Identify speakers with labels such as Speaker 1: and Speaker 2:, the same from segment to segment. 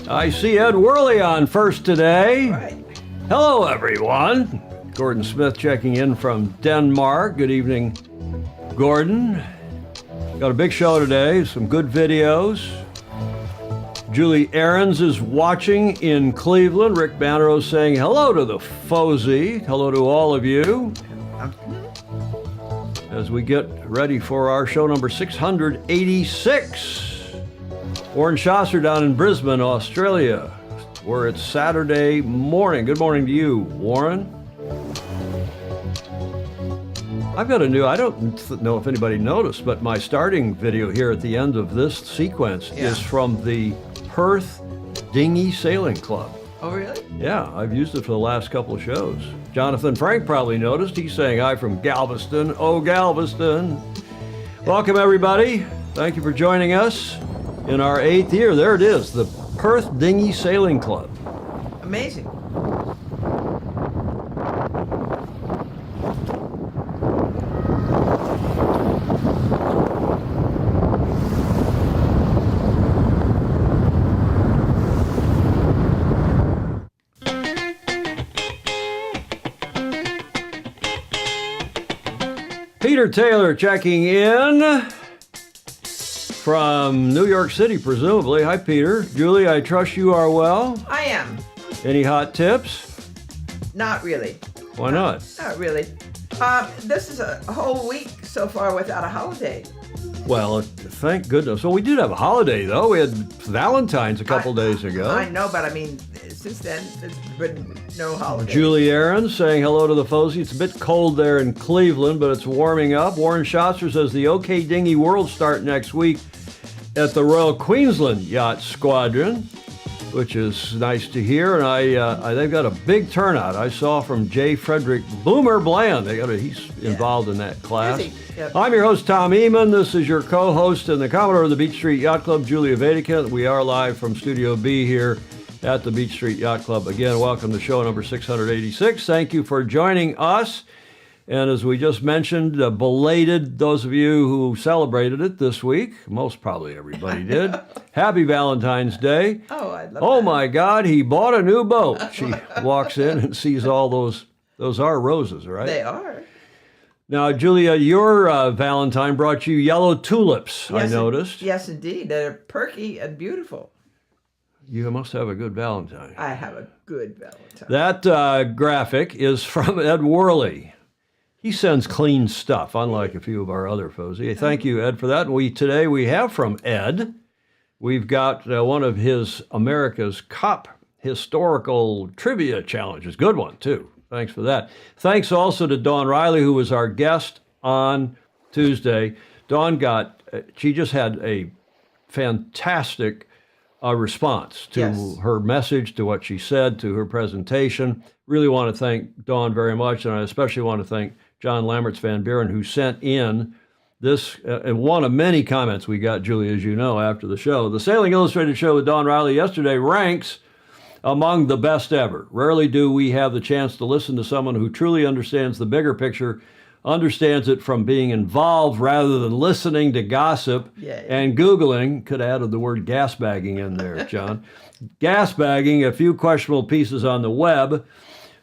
Speaker 1: I see Ed Worley on first today.
Speaker 2: Right.
Speaker 1: Hello, everyone. Gordon Smith checking in from Denmark. Good evening, Gordon. Got a big show today, some good videos. Julie Ahrens is watching in Cleveland. Rick Bannerow saying hello to the Fozy. Hello to all of you. As we get ready for our show number 686. Warren Chaucer down in Brisbane, Australia, where it's Saturday morning. Good morning to you, Warren. I've got a new, I don't know if anybody noticed, but my starting video here at the end of this sequence is from the Perth Dinghy Sailing Club.
Speaker 2: Oh, really?
Speaker 1: Yeah, I've used it for the last couple of shows. Jonathan Frank probably noticed. He's saying hi from Galveston. Oh, Galveston. Welcome, everybody. Thank you for joining us in our 8th year. There it is, the Perth Dinghy Sailing Club.
Speaker 2: Amazing.
Speaker 1: Peter Taylor checking in from New York City, presumably. Hi, Peter. Julie, I trust you are well.
Speaker 2: I am.
Speaker 1: Any hot tips?
Speaker 2: Not really.
Speaker 1: Why not?
Speaker 2: Not really. This is a whole week so far without a holiday.
Speaker 1: Well, thank goodness. Well, we did have a holiday, though. We had Valentine's a couple days ago.
Speaker 2: I know, but I mean, since then, there's been no holiday.
Speaker 1: Julie Ahrens saying hello to the Fozy. It's a bit cold there in Cleveland, but it's warming up. Warren Chaucer says the OK Dinghy World start next week at the Royal Queensland Yacht Squadron, which is nice to hear. And they've got a big turnout. I saw from J. Frederick Boomer Bland. He's involved in that class.
Speaker 2: Yep.
Speaker 1: I'm your host, Tom Eamon. This is your co-host and the Commodore of the Beach Street Yacht Club, Julia Vedekant. We are live from Studio B here at the Beach Street Yacht Club. Again, welcome to show number 686. Thank you for joining us. And as we just mentioned, belated, those of you who celebrated it this week, most probably everybody did, happy Valentine's Day.
Speaker 2: Oh, I love that.
Speaker 1: Oh my God, he bought a new boat. She walks in and sees all those are roses, right?
Speaker 2: They are.
Speaker 1: Now, Julia, your Valentine brought you yellow tulips,
Speaker 2: Yes,
Speaker 1: I noticed.
Speaker 2: Yes, indeed. They're perky and beautiful.
Speaker 1: You must have a good Valentine.
Speaker 2: I have a good Valentine.
Speaker 1: That graphic is from Ed Worley. He sends clean stuff, unlike a few of our other Fozy. Thank you, Ed, for that. And today we have from Ed, we've got one of his America's Cup historical trivia challenges. Good one, too. Thanks for that. Thanks also to Dawn Riley, who was our guest on Tuesday. Dawn she just had a fantastic response to her message, to what she said, to her presentation. Really want to thank Dawn very much, and I especially want to thank John Lammerts Van Buren, who sent in this, and one of many comments we got, Julie, as you know, after the show. The Sailing Illustrated show with Dawn Riley yesterday ranks among the best ever. Rarely do we have the chance to listen to someone who truly understands the bigger picture, understands it from being involved rather than listening to gossip and Googling. Could have added the word gasbagging in there, John. Gasbagging, a few questionable pieces on the web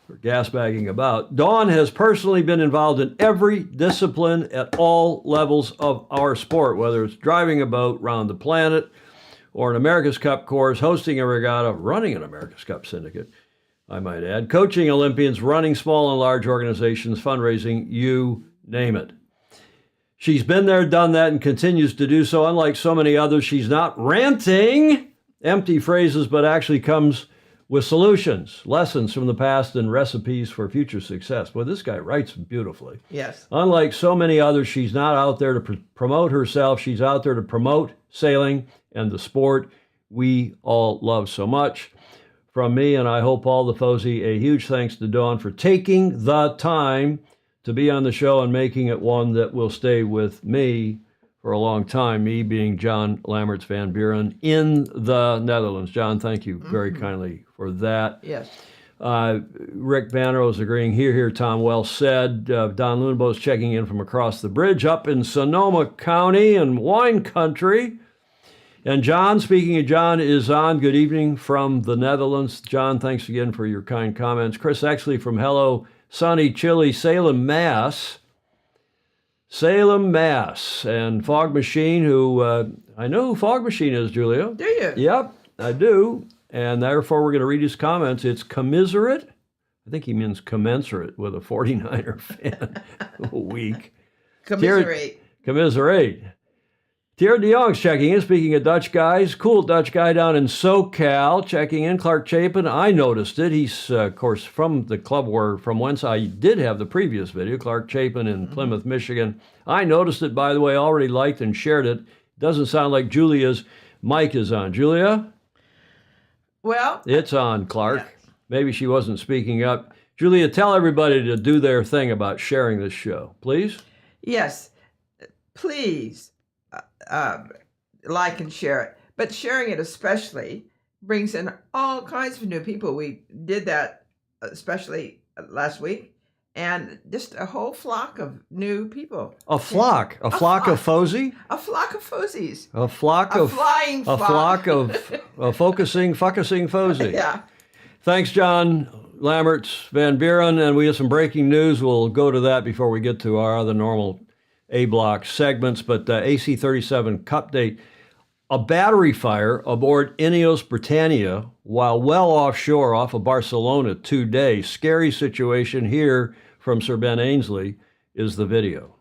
Speaker 1: for gasbagging about. Dawn has personally been involved in every discipline at all levels of our sport, whether it's driving a boat around the planet, or an America's Cup course, hosting a regatta, running an America's Cup syndicate, I might add, coaching Olympians, running small and large organizations, fundraising, you name it. She's been there, done that, and continues to do so. Unlike so many others, she's not ranting empty phrases, but actually comes with solutions, lessons from the past, and recipes for future success. Well, this guy writes beautifully.
Speaker 2: Yes.
Speaker 1: Unlike so many others, she's not out there to promote herself. She's out there to promote sailing and the sport we all love so much. From me, and I hope all the Fozy, a huge thanks to Dawn for taking the time to be on the show and making it one that will stay with me for a long time, me being John Lammerts Van Buren in the Netherlands. John, thank you very kindly for that.
Speaker 2: Yes.
Speaker 1: Rick Bannerose agreeing, here, Tom, well said. Don Lunebo's checking in from across the bridge up in Sonoma County and wine country. And John, speaking of John, is on. Good evening from the Netherlands. John, thanks again for your kind comments. Chris Exley from hello, sunny, chilly Salem, Mass. Salem, Mass. And Fog Machine, who, I know who Fog Machine is, Julia.
Speaker 2: Do you?
Speaker 1: Yep, I do. And therefore, we're going to read his comments. It's commiserate. I think he means commensurate with a 49er fan a week.
Speaker 2: Commiserate.
Speaker 1: Commiserate. Thierry de Jong's checking in. Speaking of Dutch guys, cool Dutch guy down in SoCal checking in. Clark Chapin, I noticed it. He's, of course, from the club from whence I did have the previous video, Clark Chapin in Plymouth, Michigan. I noticed it, by the way, already liked and shared it. Doesn't sound like Julia's mic is on. Julia?
Speaker 2: Well,
Speaker 1: it's on, Clark.
Speaker 2: Yes.
Speaker 1: Maybe she wasn't speaking up. Julia, tell everybody to do their thing about sharing this show, please.
Speaker 2: Yes, please like and share it. But sharing it especially brings in all kinds of new people. We did that especially last week. And just a whole flock of new people.
Speaker 1: A flock of Fozy?
Speaker 2: A flock of Fozies.
Speaker 1: A flock of
Speaker 2: flying flock.
Speaker 1: A flock of focusing Fozy.
Speaker 2: Yeah.
Speaker 1: Thanks, John Lammerts, Van Buren, and we have some breaking news. We'll go to that before we get to our other normal A-block segments. But AC-37 Cup date. A battery fire aboard Ineos Britannia while well offshore off of Barcelona today. Scary situation here from Sir Ben Ainsley is the video.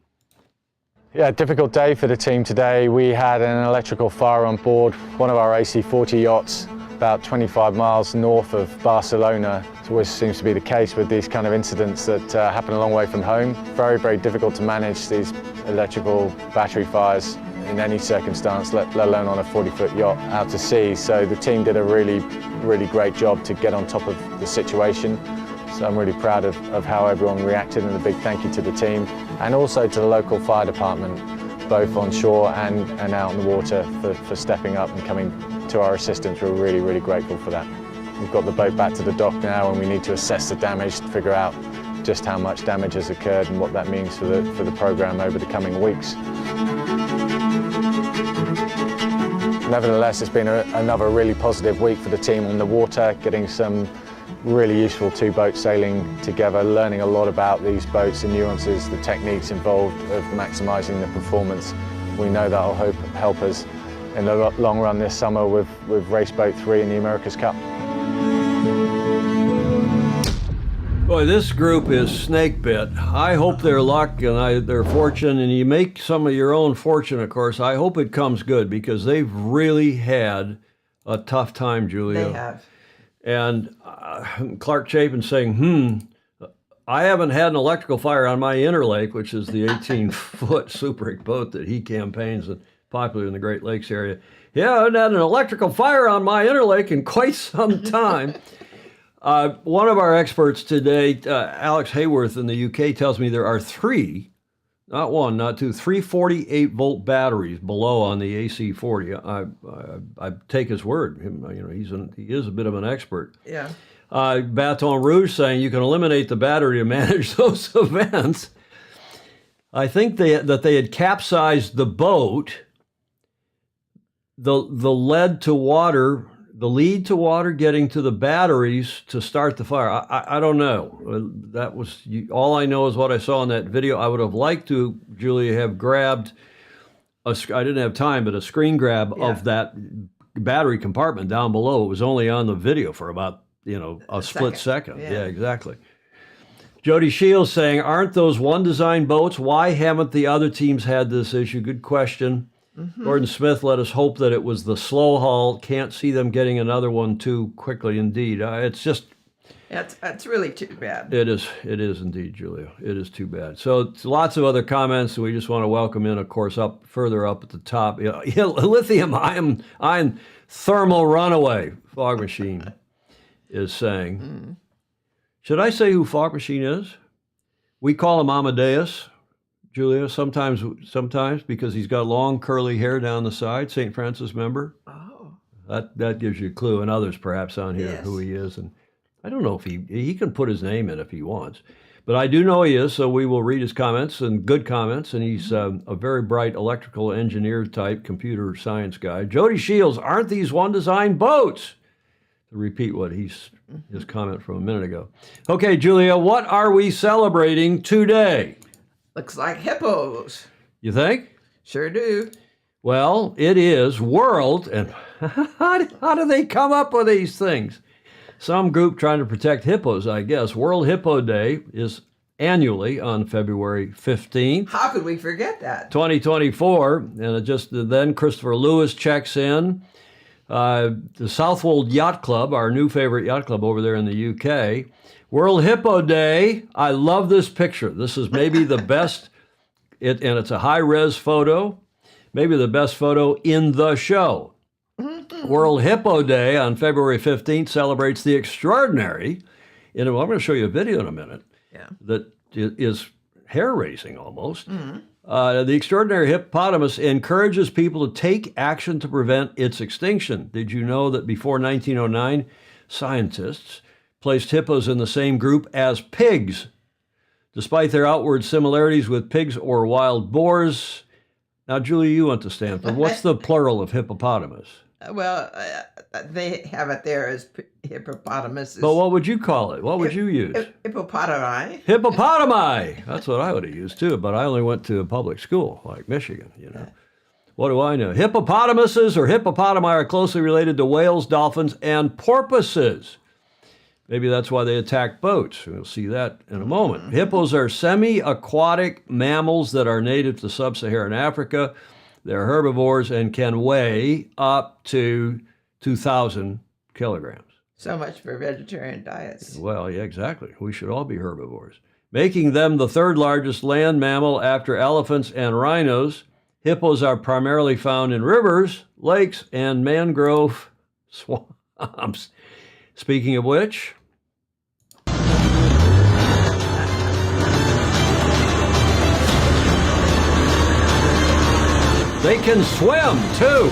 Speaker 3: Yeah, difficult day for the team today. We had an electrical fire on board one of our AC-40 yachts about 25 miles north of Barcelona. It always seems to be the case with these kind of incidents that happen a long way from home. Very, very difficult to manage these electrical battery fires in any circumstance, let alone on a 40-foot yacht out to sea. So the team did a really, really great job to get on top of the situation. So I'm really proud of how everyone reacted, and a big thank you to the team and also to the local fire department, both on shore and out in the water for stepping up and coming to our assistance. We're really, really grateful for that. We've got the boat back to the dock now, and we need to assess the damage to figure out just how much damage has occurred and what that means for the program over the coming weeks. Nevertheless, it's been another really positive week for the team on the water, getting some really useful two-boat sailing together, learning a lot about these boats, the nuances, the techniques involved of maximising the performance. We know that will help us in the long run this summer with Race Boat 3 in the America's Cup.
Speaker 1: Boy, this group is snake bit. I hope their luck and their fortune, and you make some of your own fortune, of course. I hope it comes good because they've really had a tough time, Julia.
Speaker 2: They have.
Speaker 1: And Clark Chapin saying, I haven't had an electrical fire on my Interlake, which is the 18-foot Super Rig boat that he campaigns and popular in the Great Lakes area. Yeah, I haven't had an electrical fire on my Interlake in quite some time. One of our experts today, Alex Hayworth in the UK, tells me there are three, not one, not two, 48-volt batteries below on the AC-40. I take his word. He is a bit of an expert.
Speaker 2: Yeah.
Speaker 1: Baton Rouge saying you can eliminate the battery to manage those events. I think that they had capsized the boat. The lead to water getting to the batteries to start the fire. I don't know. That was all I know is what I saw in that video. I would have liked to, Julia, have grabbed I didn't have time, but a screen grab of that battery compartment down below. It was only on the video for about a split second. Yeah, exactly. Jody Shields saying, aren't those one design boats? Why haven't the other teams had this issue? Good question. Mm-hmm. Gordon Smith, let us hope that it was the slow haul. Can't see them getting another one too quickly indeed. It's just...
Speaker 2: It's really too bad.
Speaker 1: It is indeed, Julia. It is too bad. So it's lots of other comments that we just want to welcome in, of course, further up at the top. Lithium ion thermal runaway, Fog Machine is saying. Mm. Should I say who Fog Machine is? We call him Amadeus. Julia, sometimes because he's got long curly hair down the side, St. Francis member.
Speaker 2: Oh.
Speaker 1: That gives you a clue, and others perhaps on here who he is. And I don't know if he can put his name in if he wants. But I do know he is, so we will read his comments, and good comments. And he's a very bright electrical engineer type, computer science guy. Jody Shields, aren't these one-design boats? To repeat what his comment from a minute ago. Okay, Julia, what are we celebrating today?
Speaker 2: Looks like hippos.
Speaker 1: You think?
Speaker 2: Sure do.
Speaker 1: Well, it is World, and how do they come up with these things? Some group trying to protect hippos, I guess. World Hippo Day is annually on February 15th.
Speaker 2: How could we forget that?
Speaker 1: 2024, and then Christopher Lewis checks in. The Southwold Yacht Club, our new favorite yacht club over there in the UK. World Hippo Day. I love this picture. This is maybe the best, and it's a high-res photo, maybe the best photo in the show. World Hippo Day on February 15th celebrates the extraordinary, I'm going to show you a video in a minute, that is hair-raising almost. The extraordinary hippopotamus encourages people to take action to prevent its extinction. Did you know that before 1909, scientists placed hippos in the same group as pigs? Despite their outward similarities with pigs or wild boars. Now, Julie, you went to Stanford. What's the plural of hippopotamus?
Speaker 2: Well, they have it there as hippopotamus.
Speaker 1: But what would you call it? What would you use?
Speaker 2: Hippopotami.
Speaker 1: Hippopotami. That's what I would have used too, but I only went to a public school like Michigan, What do I know? Hippopotamuses or hippopotami are closely related to whales, dolphins, and porpoises. Maybe that's why they attack boats. We'll see that in a moment. Hippos are semi-aquatic mammals that are native to sub-Saharan Africa. They're herbivores and can weigh up to 2,000 kilograms.
Speaker 2: So much for vegetarian diets.
Speaker 1: Well, yeah, exactly. We should all be herbivores. Making them the third largest land mammal after elephants and rhinos. Hippos are primarily found in rivers, lakes, and mangrove swamps. Speaking of which, they can swim, too,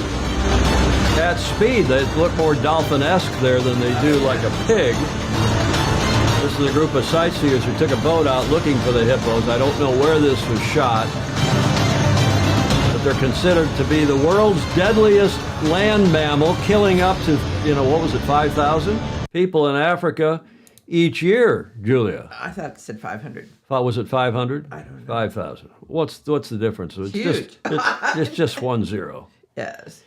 Speaker 1: at speed. They look more dolphin-esque there than they do like a pig. This is a group of sightseers who took a boat out looking for the hippos. I don't know where this was shot, but they're considered to be the world's deadliest land mammal, killing up to, 5,000 people in Africa each year, Julia.
Speaker 2: I thought it said 500.
Speaker 1: Was it 500?
Speaker 2: I don't know.
Speaker 1: 5,000. What's the difference? It's
Speaker 2: huge.
Speaker 1: It's just 10.
Speaker 2: Yes.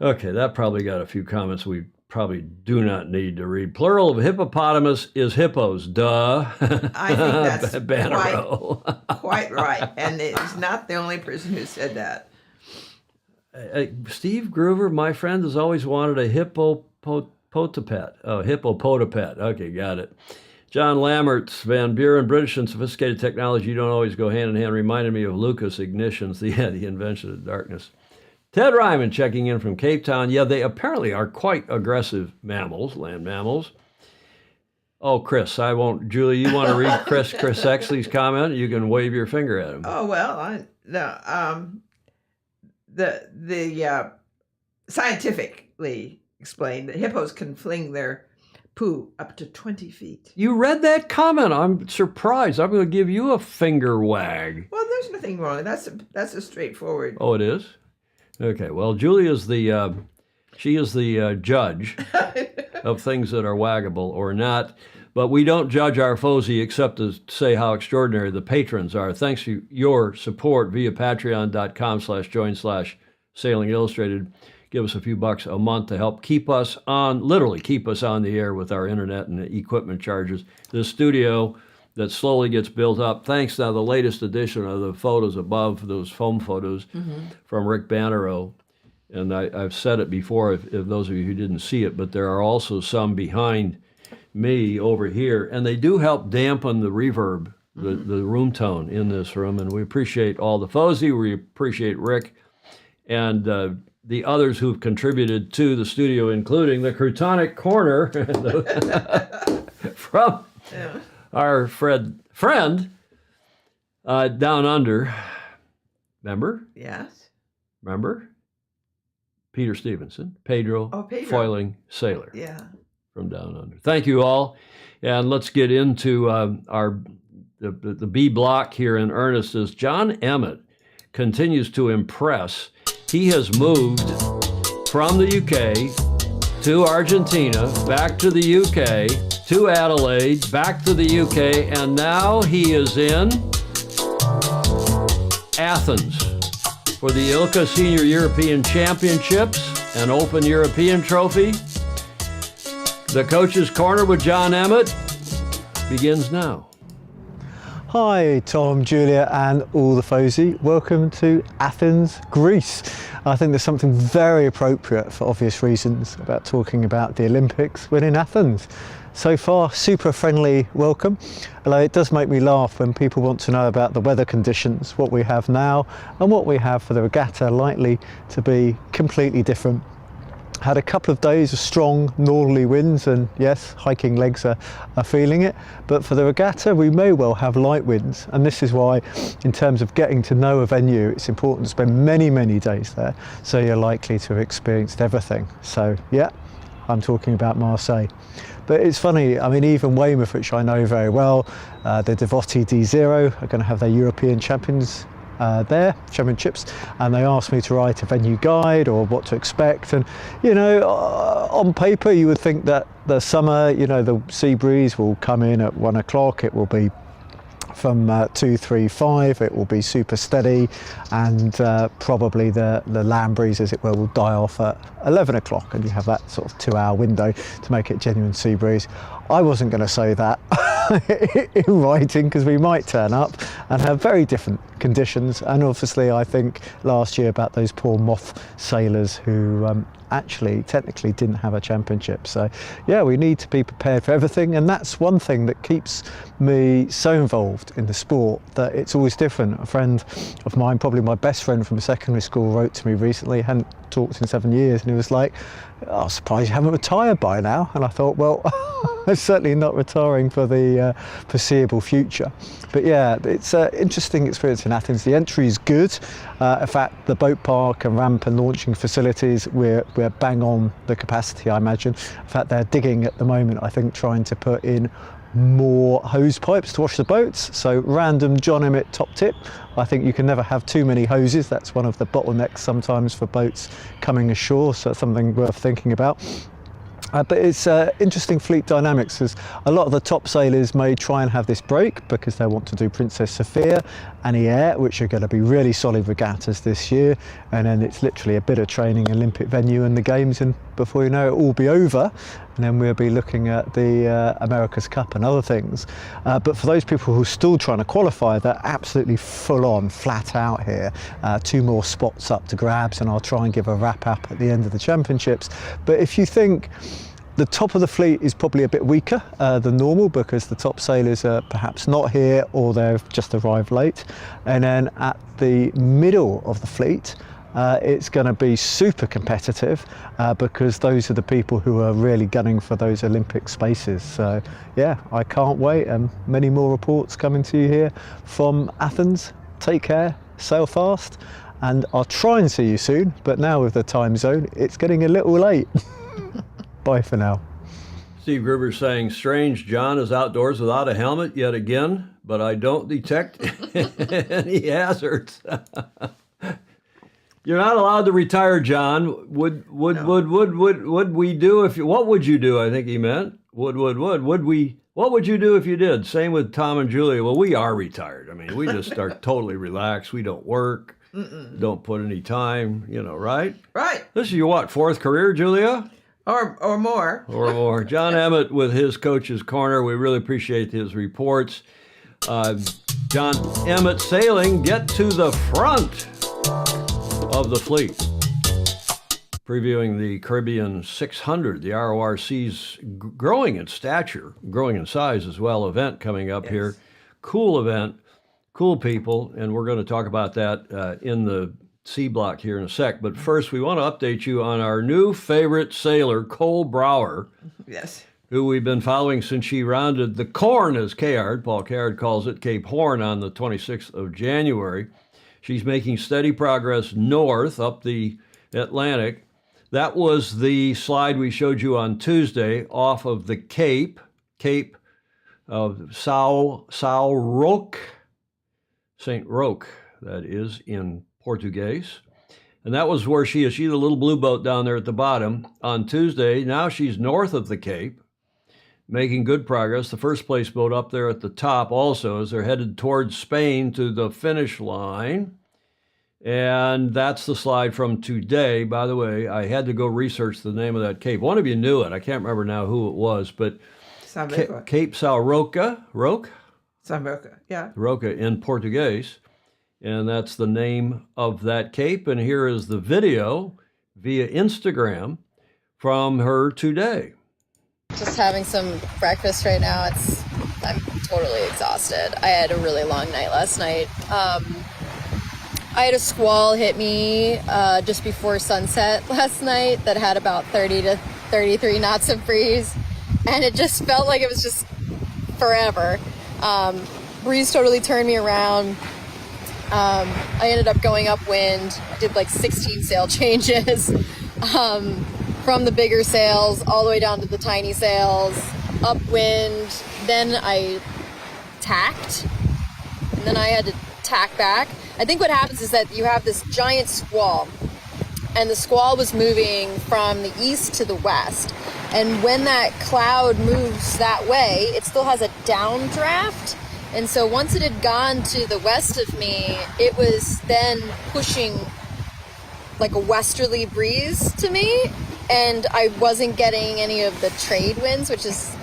Speaker 1: Okay, that probably got a few comments we probably do not need to read. Plural of hippopotamus is hippos. Duh.
Speaker 2: I think that's
Speaker 1: Banero.
Speaker 2: quite right. And it's not the only person who said that.
Speaker 1: Steve Groover, my friend, has always wanted a hippopotapet. Oh, hippopotapet. Okay, got it. John Lammerts, Van Buren, British and sophisticated technology don't always go hand in hand. Reminded me of Lucas Ignitions, the invention of darkness. Ted Ryman checking in from Cape Town. Yeah, they apparently are quite aggressive mammals, land mammals. Oh, Chris, I won't. Julie, you want to read Chris Exley's comment? You can wave your finger at him.
Speaker 2: Oh, well, the scientifically explained that hippos can fling their poo up to 20 feet.
Speaker 1: You read that comment. I'm surprised. I'm going to give you a finger wag.
Speaker 2: Well, there's nothing wrong. That's a straightforward.
Speaker 1: Oh, it is? Okay. Well, Julie is the judge of things that are waggable or not. But we don't judge our FOSI except to say how extraordinary the patrons are. Thanks to your support via patreon.com/join/Sailing Illustrated. Give us a few bucks a month to help literally keep us on the air with our internet and equipment charges. This studio that slowly gets built up, thanks to the latest edition of the photos above, those foam photos from Rick Bannerow. And I've said it before, if those of you who didn't see it, but there are also some behind me over here, and they do help dampen the reverb, the room tone in this room. And we appreciate all the FOSI. We appreciate Rick and the others who've contributed to the studio, including the Crutonic Corner from our friend down under. Remember?
Speaker 2: Yes.
Speaker 1: Remember? Peter Stevenson, Pedro.
Speaker 2: Oh, Pedro.
Speaker 1: Foiling Sailor.
Speaker 2: Yeah.
Speaker 1: from down under. Thank you all. And let's get into the B block here in earnest as John Emmett continues to impress. He has moved from the UK to Argentina, back to the UK, to Adelaide, back to the UK, and now he is in Athens for the ILCA Senior European Championships and Open European Trophy. The Coach's Corner with John Emmett begins now.
Speaker 4: Hi Tom, Julia and all the Fozy. Welcome to Athens, Greece. I think there's something very appropriate for obvious reasons about talking about the Olympics when in Athens. So far, super friendly welcome, although it does make me laugh when people want to know about the weather conditions, what we have now and what we have for the regatta, likely to be completely different. Had a couple of days of strong northerly winds and yes, hiking legs are feeling it, but for the regatta we may well have light winds, and this is why in terms of getting to know a venue it's important to spend many days there, so you're likely to have experienced everything. So yeah, I'm talking about Marseille. But it's funny, I mean, even Weymouth, which I know very well, the Devotti D0 are going to have their European championships, and they asked me to write a venue guide or what to expect. And you know, on paper you would think that the summer, you know, the sea breeze will come in at 1 o'clock, it will be from 2, 3, 5, it will be super steady, and probably the land breeze, as it were, will die off at 11 o'clock, and you have that sort of 2-hour window to make it genuine sea breeze. I wasn't going to say that in writing, because we might turn up and have very different conditions, and obviously I think last year about those poor moth sailors who actually technically didn't have a championship. So yeah, we need to be prepared for everything, and that's one thing that keeps me so involved in the sport, that it's always different. A friend of mine, probably my best friend from secondary school, wrote to me recently, hadn't talked in 7 years, and he was like, oh, I'm surprised you haven't retired by now. And I thought, well, I'm certainly not retiring for the foreseeable future. But yeah, it's an interesting experience in Athens. The entry is good. In fact, the boat park and ramp and launching facilities, we're bang on the capacity, I imagine. In fact, they're digging at the moment, I think, trying to put in more hose pipes to wash the boats. So random John Emmett top tip, I think you can never have too many hoses. That's one of the bottlenecks sometimes for boats coming ashore, so it's something worth thinking about. But it's interesting fleet dynamics, as a lot of the top sailors may try and have this break because they want to do Princess Sophia and Air, which are going to be really solid regattas this year, and then it's literally a bit of training, Olympic venue and the games, and before you know it, all be over, and then we'll be looking at the America's Cup and other things. But for those people who are still trying to qualify, they're absolutely full on, flat out here. 2 more spots up to grabs, and I'll try and give a wrap up at the end of the championships. But if you think the top of the fleet is probably a bit weaker than normal, because the top sailors are perhaps not here or they've just arrived late, and then at the middle of the fleet it's going to be super competitive because those are the people who are really gunning for those Olympic spaces. So yeah, I can't wait, and many more reports coming to you here from Athens. Take care, sail fast, and I'll try and see you soon, but now with the time zone it's getting a little late. Bye for now.
Speaker 1: Steve Gruber saying, strange, John is outdoors without a helmet yet again, but I don't detect any hazards. You're not allowed to retire, John. Would we do if you, what would you do? I think he meant what would you do if you did? Same with Tom and Julia. Well, we are retired. I mean, we just are totally relaxed. We don't work. Don't put any time, you know, right?
Speaker 2: Right.
Speaker 1: This is your what, 4th career, Julia?
Speaker 2: Or more.
Speaker 1: Or more. John Emmett with his Coach's Corner. We really appreciate his reports. John Emmett Sailing, get to the front of the fleet. Previewing the Caribbean 600, the RORC's growing in stature, growing in size as well, event coming up here. Cool event, cool people, and we're going to talk about that in the C block here in a sec. But first, we want to update you on our new favorite sailor, Cole Brower.
Speaker 2: Yes.
Speaker 1: Who we've been following since she rounded the Corn, as Paul Card calls it, Cape Horn on the 26th of January. She's making steady progress north up the Atlantic. That was the slide we showed you on Tuesday off of the Cape of São Roque, St. Roque, that is, in Portuguese. And that was where she is. She's a little blue boat down there at the bottom on Tuesday. Now she's north of the Cape, making good progress. The first place boat up there at the top also as they're headed towards Spain to the finish line. And that's the slide from today. By the way, I had to go research the name of that cape. One of you knew it. I can't remember now who it was, but Cape São Roque?
Speaker 2: São Roque, yeah.
Speaker 1: Roque in Portuguese. And that's the name of that cape. And here is the video via Instagram from her today.
Speaker 5: Just having some breakfast right now. I'm totally exhausted. I had a really long night last night. I had a squall hit me just before sunset last night that had about 30 to 33 knots of breeze. And it just felt like it was just forever. Breeze totally turned me around. I ended up going upwind, did like 16 sail changes from the bigger sails all the way down to the tiny sails, upwind. Then I tacked, and then I had to tack back. I think what happens is that you have this giant squall, and the squall was moving from the east to the west. And when that cloud moves that way, it still has a downdraft. And so once it had gone to the west of me, it was then pushing like a westerly breeze to me. And I wasn't getting any of the trade winds, which is,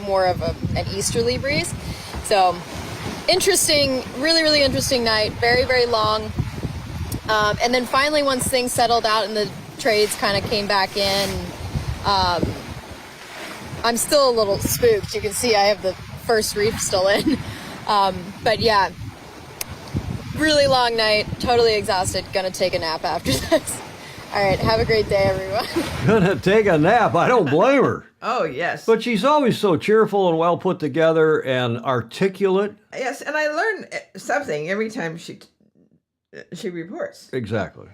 Speaker 5: more of an easterly breeze. So interesting, really, really interesting night. Very, very long. And then finally, once things settled out and the trades kind of came back in, I'm still a little spooked. You can see I have the first reef still in. But yeah, really long night, totally exhausted. Gonna take a nap after this. All right, have a great day, everyone.
Speaker 1: Gonna take a nap. I don't blame her.
Speaker 2: Oh, yes.
Speaker 1: But she's always so cheerful and well put together and articulate.
Speaker 2: Yes, and I learn something every time she reports.
Speaker 1: Exactly.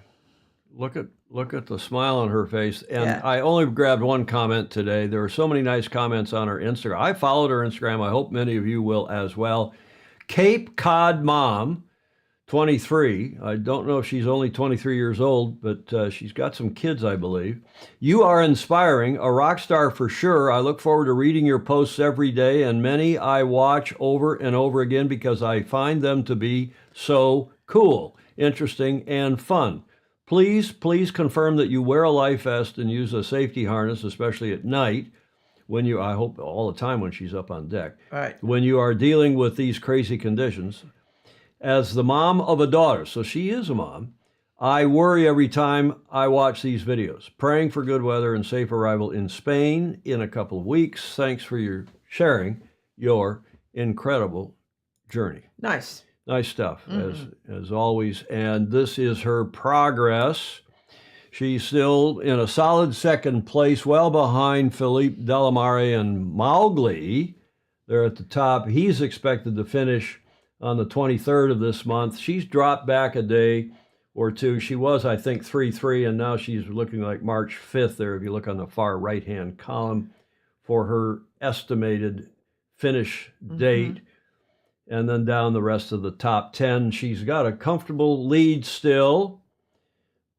Speaker 1: Look at the smile on her face. And
Speaker 2: Yeah.
Speaker 1: I only grabbed one comment today. There are so many nice comments on her Instagram. I followed her Instagram. I hope many of you will as well. Cape Cod Mom, 23. I don't know if she's only 23 years old, but she's got some kids, I believe. You are inspiring, a rock star for sure. I look forward to reading your posts every day, and many I watch over and over again because I find them to be so cool, interesting, and fun. Please confirm that you wear a life vest and use a safety harness, especially at night when you, I hope all the time when she's up on deck,
Speaker 2: Right.
Speaker 1: when you are dealing with these crazy conditions. As the mom of a daughter, so she is a mom, I worry every time I watch these videos. Praying for good weather and safe arrival in Spain in a couple of weeks. Thanks for your sharing your incredible journey.
Speaker 2: Nice.
Speaker 1: Nice stuff, as always. And this is her progress. She's still in a solid second place, well behind Philippe Delamare and Mowgli. They're at the top. He's expected to finish on the 23rd of this month. She's dropped back a day or two. She was, I think, 3-3, and now she's looking like March 5th there, if you look on the far right-hand column, for her estimated finish date. And then down the rest of the top 10. She's got a comfortable lead still.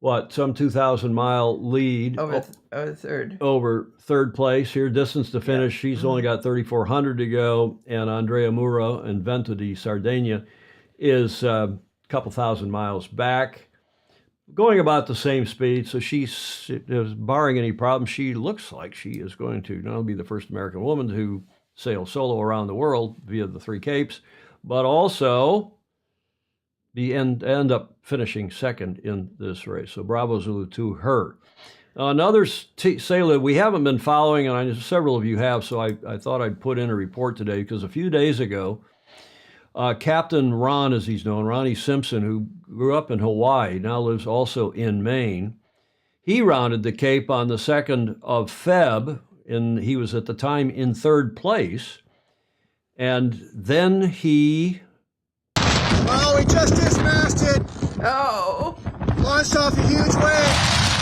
Speaker 1: Some 2,000-mile lead.
Speaker 2: Over third.
Speaker 1: Over third place here. Distance to finish, she's only got 3,400 to go. And Andrea Muro in Vento di Sardegna is a couple thousand miles back, going about the same speed. So she's, barring any problem, she looks like she is going to not only be the first American woman to sail solo around the world via the Three Capes, but also end up finishing second in this race. So bravo Zulu to her. Another sailor we haven't been following, and I know several of you have, so I thought I'd put in a report today, because a few days ago, Captain Ron, as he's known, Ronnie Simpson, who grew up in Hawaii, now lives also in Maine, he rounded the Cape on the 2nd of Feb, and he was at the time in third place. And then he...
Speaker 6: Oh, we just dismasted.
Speaker 2: Oh.
Speaker 6: Launched off a huge wave.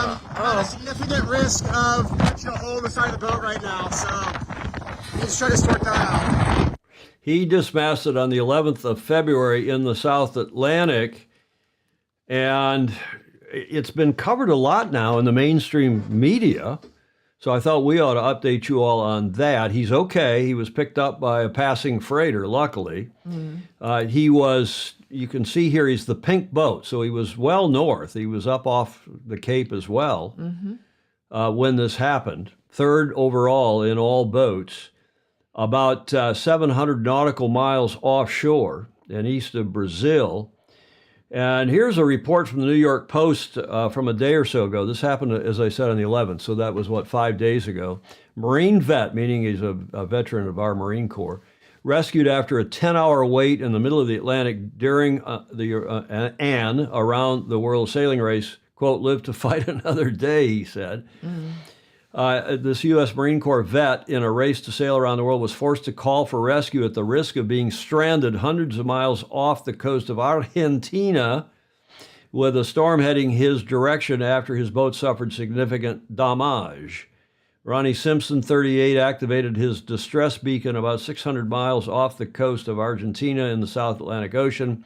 Speaker 6: at a significant risk of punching a hole in the side of the boat right now, so let's try to sort that out.
Speaker 1: He dismasted on the 11th of February in the South Atlantic, and it's been covered a lot now in the mainstream media. So I thought we ought to update you all on that. He's okay. He was picked up by a passing freighter, luckily. He was, you can see here, he's the pink boat. So he was well north. He was up off the Cape as well when this happened. Third overall in all boats, about 700 nautical miles offshore and east of Brazil. And here's a report from the New York Post from a day or so ago. This happened, as I said, on the 11th, so that was, 5 days ago. Marine vet, meaning he's a veteran of our Marine Corps, rescued after a 10-hour wait in the middle of the Atlantic during around the World Sailing Race, quote, lived to fight another day, he said. This U.S. Marine Corps vet in a race to sail around the world was forced to call for rescue at the risk of being stranded hundreds of miles off the coast of Argentina with a storm heading his direction after his boat suffered significant damage. Ronnie Simpson, 38, activated his distress beacon about 600 miles off the coast of Argentina in the South Atlantic Ocean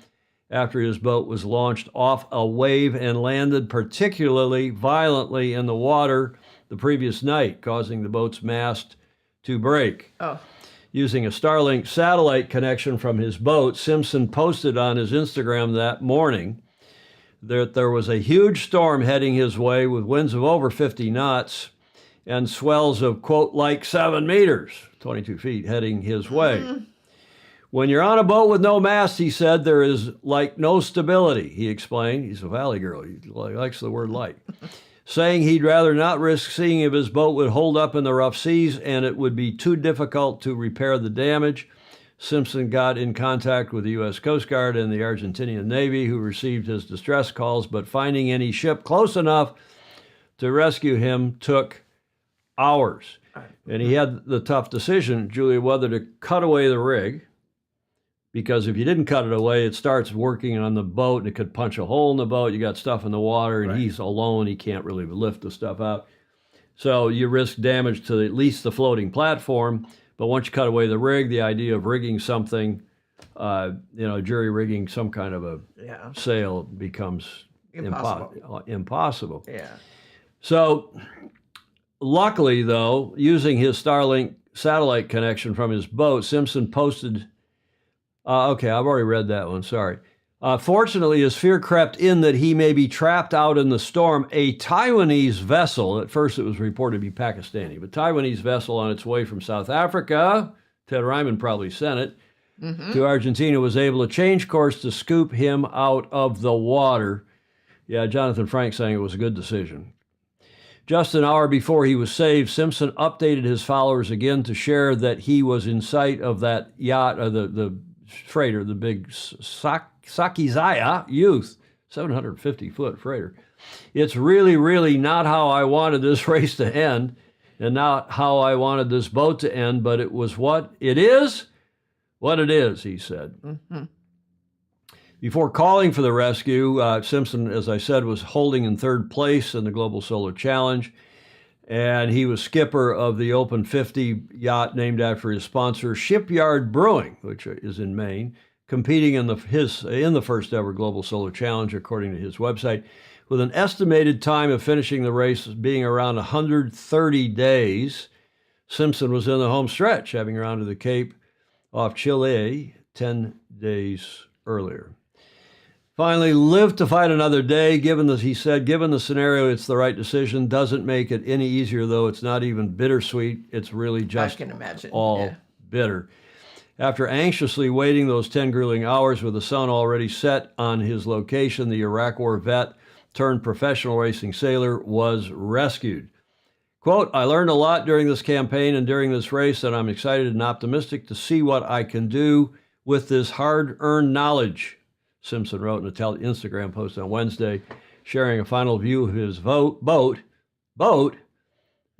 Speaker 1: after his boat was launched off a wave and landed particularly violently in the water the previous night, causing the boat's mast to break. Using a Starlink satellite connection from his boat, Simpson posted on his Instagram that morning that there was a huge storm heading his way with winds of over 50 knots and swells of, quote, like 7 meters, 22 feet, heading his way. When you're on a boat with no mast, he said, there is like no stability, he explained. He's a valley girl. He likes the word like. Saying he'd rather not risk seeing if his boat would hold up in the rough seas and it would be too difficult to repair the damage. Simpson got in contact with the U.S. Coast Guard and the Argentinian Navy, who received his distress calls, but finding any ship close enough to rescue him took hours. And he had the tough decision, Julia, whether to cut away the rig, because if you didn't cut it away, it starts working on the boat and it could punch a hole in the boat. You got stuff in the water and he's alone. He can't really lift the stuff out. So you risk damage to at least the floating platform. But once you cut away the rig, the idea of rigging something, jury rigging some kind of a sail becomes impossible.
Speaker 2: Yeah.
Speaker 1: So luckily, though, using his Starlink satellite connection from his boat, Simpson posted... okay, I've already read that one, sorry. Fortunately, as fear crept in that he may be trapped out in the storm, a Taiwanese vessel, at first it was reported to be Pakistani, but Taiwanese vessel on its way from South Africa, Ted Ryman probably sent it, to Argentina, was able to change course to scoop him out of the water. Yeah, Jonathan Frank saying it was a good decision. Just an hour before he was saved, Simpson updated his followers again to share that he was in sight of that yacht, the freighter, the big Sakizaya Youth, 750-foot freighter. It's really, really not how I wanted this race to end and not how I wanted this boat to end, but it was what it is, he said. Before calling for the rescue, Simpson, as I said, was holding in third place in the Global Solar Challenge, and he was skipper of the Open 50 yacht named after his sponsor, Shipyard Brewing, which is in Maine, competing in the first ever Global Solar Challenge, according to his website, with an estimated time of finishing the race being around 130 days. Simpson was in the home stretch, having rounded the Cape off Chile 10 days earlier. Finally, live to fight another day. Given the scenario, it's the right decision. Doesn't make it any easier, though. It's not even bittersweet. It's really just all bitter. After anxiously waiting those 10 grueling hours with the sun already set on his location, the Iraq War vet turned professional racing sailor was rescued. Quote, I learned a lot during this campaign and during this race, and I'm excited and optimistic to see what I can do with this hard-earned knowledge, Simpson wrote in an Instagram post on Wednesday, sharing a final view of his boat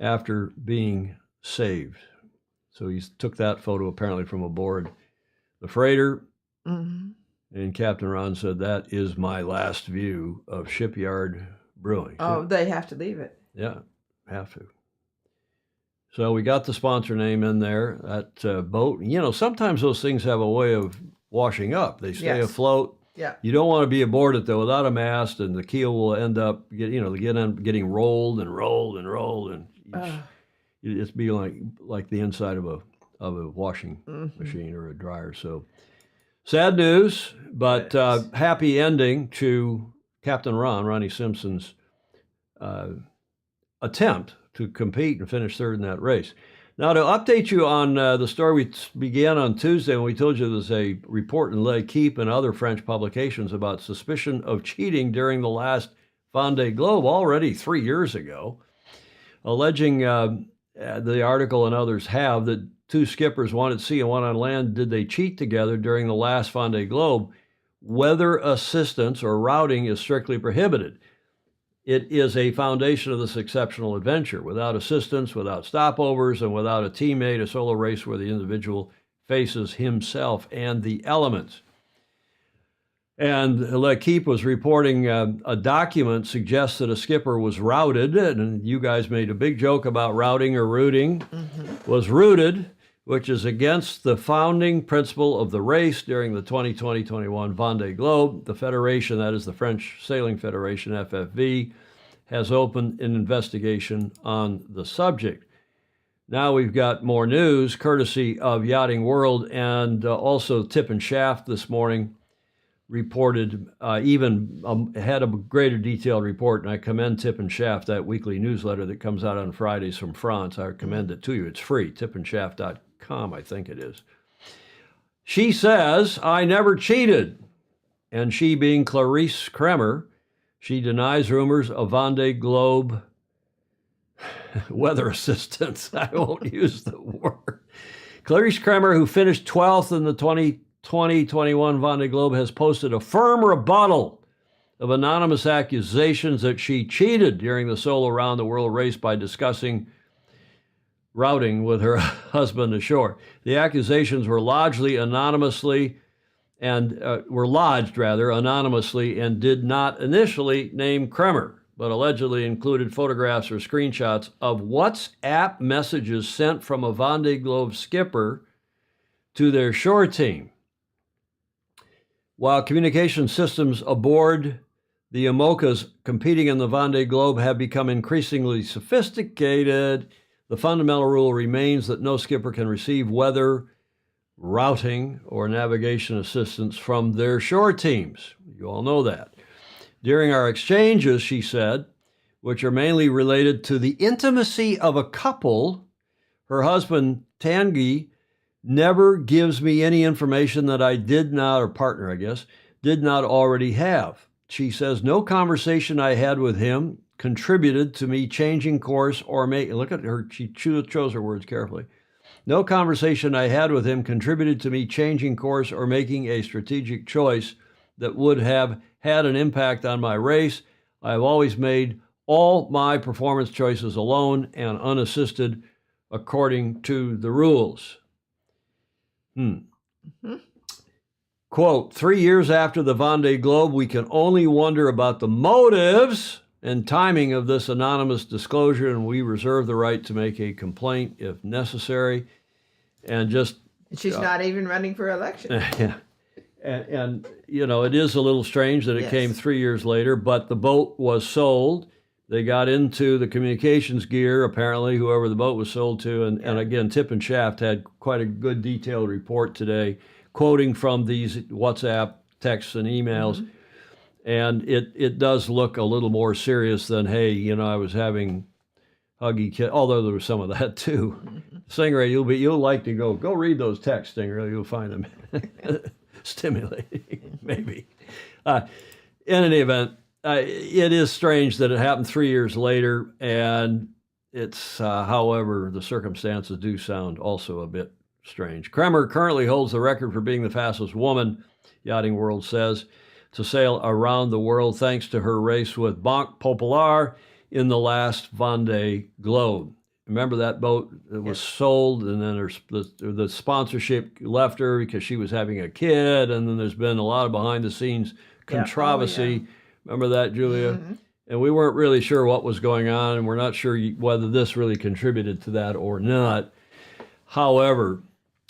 Speaker 1: after being saved. So he took that photo apparently from aboard the freighter. And Captain Ron said, that is my last view of Shipyard brewing.
Speaker 2: Oh, they have to leave it.
Speaker 1: Yeah, have to. So we got the sponsor name in there, that boat. You know, sometimes those things have a way of washing up. They stay
Speaker 2: Yes.
Speaker 1: afloat.
Speaker 2: Yeah.
Speaker 1: You don't want to be aboard it, though, without a mast, and the keel will end up getting rolled and rolled and rolled, and it's be like the inside of a washing machine or a dryer. So sad news, but happy ending to Captain Ronnie Simpson's attempt to compete and finish third in that race. Now, to update you on the story we began on Tuesday when we told you there's a report in L'Equipe and other French publications about suspicion of cheating during the last Vendée Globe already 3 years ago, alleging the article and others have that two skippers, one at sea and one on land, did they cheat together during the last Vendée Globe? Weather assistance or routing is strictly prohibited. It is a foundation of this exceptional adventure. Without assistance, without stopovers, and without a teammate, a solo race where the individual faces himself and the elements. And L'Equipe was reporting a document suggests that a skipper was routed, and you guys made a big joke about routing or rooting, was routed, which is against the founding principle of the race during the 2020-21 Vendée Globe. The federation, that is the French Sailing Federation, FFV, has opened an investigation on the subject. Now we've got more news, courtesy of Yachting World, and also Tip and Shaft this morning reported, had a greater detailed report, and I commend Tip and Shaft, that weekly newsletter that comes out on Fridays from France. I recommend it to you. It's free, tipandshaft.com, I think it is. She says, I never cheated. And she, being Clarice Kremer, she denies rumors of Vendée Globe weather assistance. I won't use the word. Clarice Kremer, who finished 12th in the 2020-21 Vendée Globe, has posted a firm rebuttal of anonymous accusations that she cheated during the solo round the world race by discussing routing with her husband ashore. The accusations were lodged anonymously and did not initially name Kremer, but allegedly included photographs or screenshots of WhatsApp messages sent from a Vendée Globe skipper to their shore team. While communication systems aboard the IMOCAs competing in the Vendée Globe have become increasingly sophisticated, the fundamental rule remains that no skipper can receive weather, routing, or navigation assistance from their shore teams. You all know that. During our exchanges, she said, which are mainly related to the intimacy of a couple, her husband, Tanguy, never gives me any information that I did not, or partner, I guess, did not already have. She says, no conversation I had with him contributed to me changing course or making, look at her, she chose her words carefully. No conversation I had with him contributed to me changing course or making a strategic choice that would have had an impact on my race. I have always made all my performance choices alone and unassisted according to the rules. Quote, 3 years after the Vendée Globe, we can only wonder about the motives and timing of this anonymous disclosure, and we reserve the right to make a complaint if necessary. And just...
Speaker 2: She's not even running for election.
Speaker 1: Yeah. And, you know, it is a little strange that it came 3 years later, but the boat was sold. They got into the communications gear, apparently, whoever the boat was sold to. And again, Tip and Shaft had quite a good detailed report today, quoting from these WhatsApp texts and emails. And it does look a little more serious than, hey, you know, I was having huggy kiss, although there was some of that too. Stingray, you'll like to go read those texts, Stingray. You'll find them stimulating, maybe. In any event, it is strange that it happened 3 years later, and it's, however, the circumstances do sound also a bit strange. Kremer currently holds the record for being the fastest woman, Yachting World says, to sail around the world thanks to her race with Banque Populaire in the last Vendée Globe. Remember that boat that was sold, and then the sponsorship left her because she was having a kid, and then there's been a lot of behind-the-scenes controversy. Remember that, Julia? and we weren't really sure what was going on, and we're not sure whether this really contributed to that or not. However,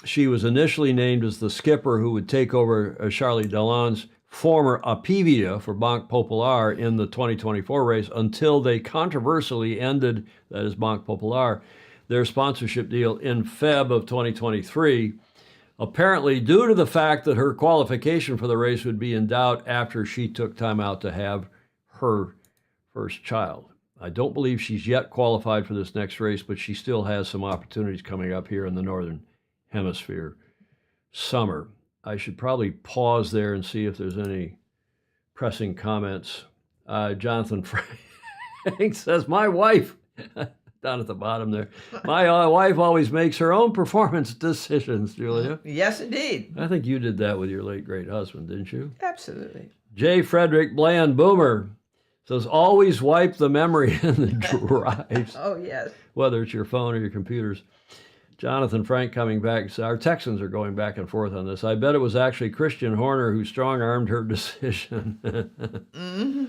Speaker 1: she was initially named as the skipper who would take over Charlie Dallon's former Apivia for Banque Populaire in the 2024 race until they controversially ended, that is Banque Populaire, their sponsorship deal in Feb of 2023, apparently due to the fact that her qualification for the race would be in doubt after she took time out to have her first child. I don't believe she's yet qualified for this next race, but she still has some opportunities coming up here in the Northern Hemisphere summer. I should probably pause there and see if there's any pressing comments. Jonathan Frank says, my wife, down at the bottom there, my wife always makes her own performance decisions, Julia.
Speaker 2: Yes, indeed.
Speaker 1: I think you did that with your late, great husband, didn't you?
Speaker 2: Absolutely.
Speaker 1: J. Frederick Bland Boomer says, always wipe the memory in the drives,
Speaker 2: Oh, yes.
Speaker 1: whether it's your phone or your computers. Jonathan Frank coming back. So our Texans are going back and forth on this. I bet it was actually Christian Horner who strong-armed her decision.
Speaker 2: Mm-hmm.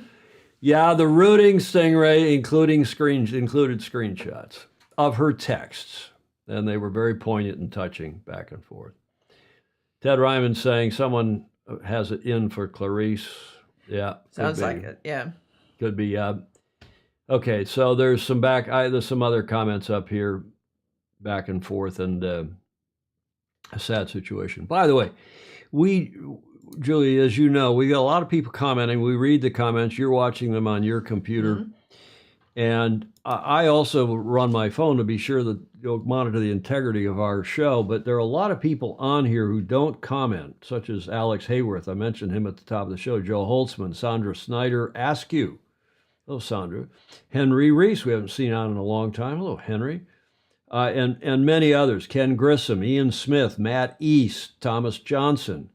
Speaker 1: Yeah, the rooting Stingray included screenshots of her texts, and they were very poignant and touching back and forth. Ted Ryman saying someone has it in for Clarice. Yeah.
Speaker 2: Sounds like it, yeah.
Speaker 1: Could be. Okay, so there's some there's some other comments up here, back and forth, and a sad situation. By the way, Julie, as you know, we got a lot of people commenting. We read the comments. You're watching them on your computer. Mm-hmm. And I also run my phone to be sure that you'll monitor the integrity of our show. But there are a lot of people on here who don't comment, such as Alex Hayworth. I mentioned him at the top of the show. Joe Holtzman, Sandra Snyder, Askew. Hello, Sandra. Henry Reese, we haven't seen on in a long time. Hello, Henry. And many others. Ken Grissom, Ian Smith, Matt East, Thomas Johnson.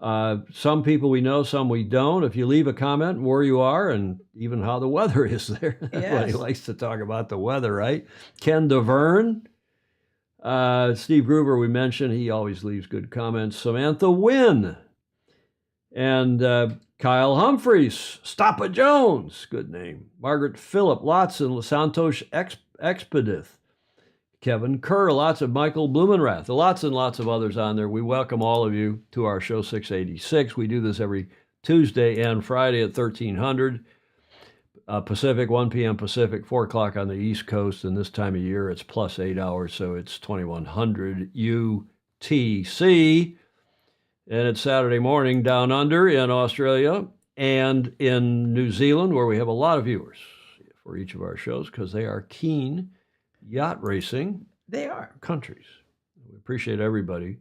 Speaker 1: Some people we know, some we don't. If you leave a comment where you are and even how the weather is there. Everybody likes to talk about the weather, right? Ken DeVerne. Steve Gruber, we mentioned. He always leaves good comments. Samantha Wynn. And Kyle Humphreys. Stoppa Jones. Good name. Margaret Phillip. Lotson. Santosh Expedith. Kevin Kerr, lots of Michael Blumenrath, lots and lots of others on there. We welcome all of you to our show 686. We do this every Tuesday and Friday at 1300 Pacific, 1 p.m. Pacific, 4 o'clock on the East Coast. And this time of year, it's plus 8 hours, so it's 2100 UTC. And it's Saturday morning down under in Australia and in New Zealand, where we have a lot of viewers for each of our shows because they are keen yacht racing countries. We appreciate everybody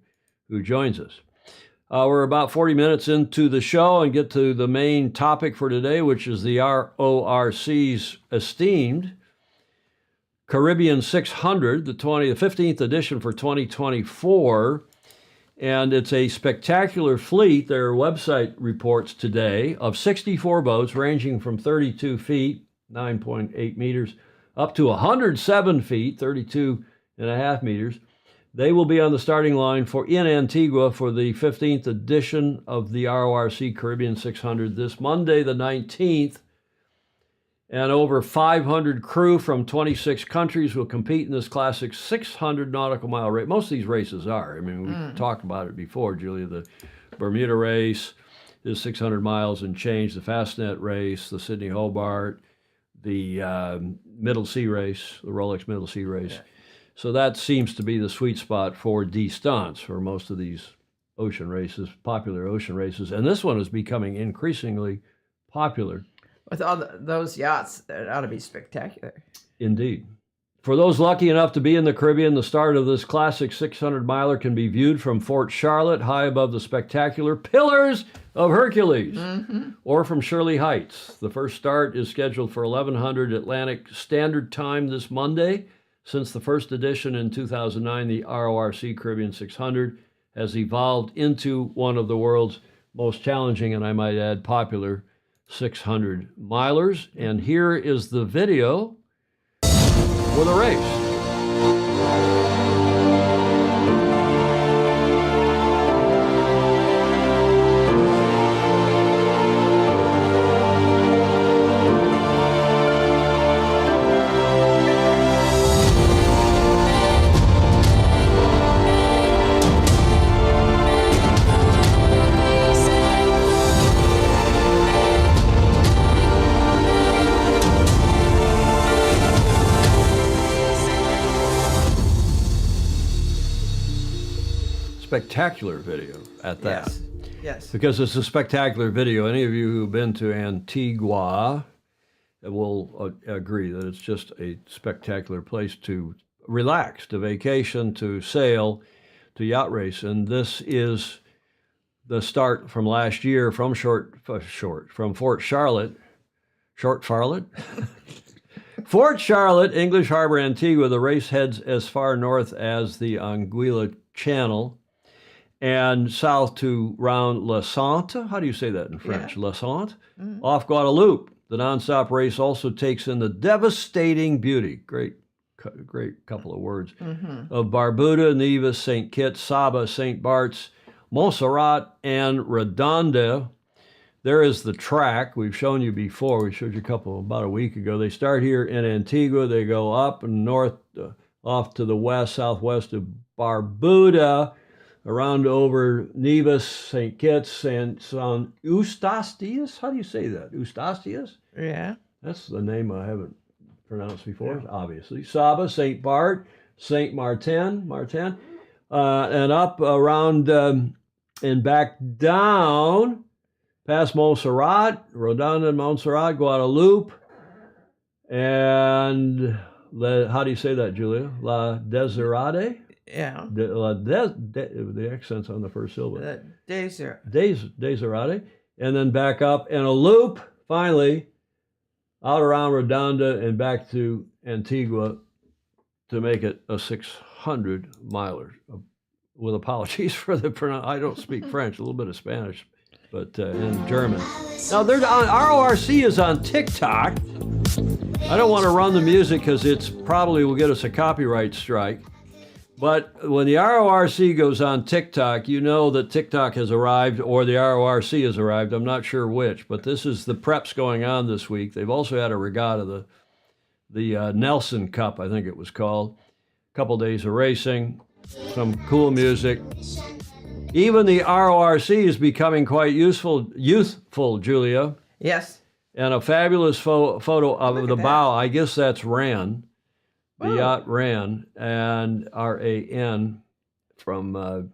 Speaker 1: who joins us. We're about 40 minutes into the show and get to the main topic for today, which is the RORC's esteemed Caribbean 600, the 15th edition for 2024. And it's a spectacular fleet, their website reports today, of 64 boats ranging from 32 feet, 9.8 meters, up to 107 feet, 32.5 meters. They will be on the starting line in Antigua for the 15th edition of the RORC Caribbean 600 this Monday, the 19th. And over 500 crew from 26 countries will compete in this classic 600 nautical mile race. Most of these races are. I mean, we talked about it before, Julia. The Bermuda race is 600 miles and change. The Fastnet race, the Sydney Hobart, the Middle Sea race, the Rolex Middle Sea race. Yeah. So that seems to be the sweet spot for distance for most of these ocean races, popular ocean races. And this one is becoming increasingly popular.
Speaker 2: With all those yachts, that ought to be spectacular.
Speaker 1: Indeed. For those lucky enough to be in the Caribbean, the start of this classic 600-miler can be viewed from Fort Charlotte, high above the spectacular Pillars of Hercules, or from Shirley Heights. The first start is scheduled for 1100 Atlantic Standard Time this Monday. Since the first edition in 2009, the RORC Caribbean 600 has evolved into one of the world's most challenging, and I might add, popular 600 milers. And here is the video for the race. spectacular video at that.
Speaker 2: Yes. Yes.
Speaker 1: Because it's a spectacular video. Any of you who've been to Antigua will agree that it's just a spectacular place to relax, to vacation, to sail, to yacht race. And this is the start from last year from from Fort Charlotte. Fort Charlotte, English Harbor, Antigua. The race heads as far north as the Anguilla Channel and south to round La Sante. How do you say that in French?
Speaker 2: Yeah.
Speaker 1: La Sante? Off Guadeloupe. The nonstop race also takes in the devastating beauty, great couple of words, of Barbuda, Nevis, St. Kitts, Saba, St. Bart's, Montserrat, and Redonda. There is the track we've shown you before. We showed you about a week ago. They start here in Antigua. They go up and north, off to the west, southwest of Barbuda, around over Nevis, St. Kitts, and San Eustachius. How do you say that? Eustachius?
Speaker 2: Yeah.
Speaker 1: That's the name I haven't pronounced before, obviously. Saba, St. Bart, St. Martin, and up around and back down past Montserrat, Redonda, Montserrat, Guadeloupe, and how do you say that, Julia? La Desirade?
Speaker 2: Yeah.
Speaker 1: The accent's on the first syllable.
Speaker 2: The desert.
Speaker 1: Desirade. And then back up and a loop, finally, out around Redonda and back to Antigua to make it a 600-miler. With apologies for the pronunciation. I don't speak French, a little bit of Spanish, but and German. Now, RORC is on TikTok. I don't want to run the music because it's probably will get us a copyright strike. But when the RORC goes on TikTok, you know that TikTok has arrived or the RORC has arrived. I'm not sure which, but this is the preps going on this week. They've also had a regatta, the Nelson Cup, I think it was called. A couple days of racing, some cool music. Even the RORC is becoming quite youthful, Julia.
Speaker 2: Yes.
Speaker 1: And a fabulous photo of the bow. I guess that's Ran. The yacht Ran, and R-A-N from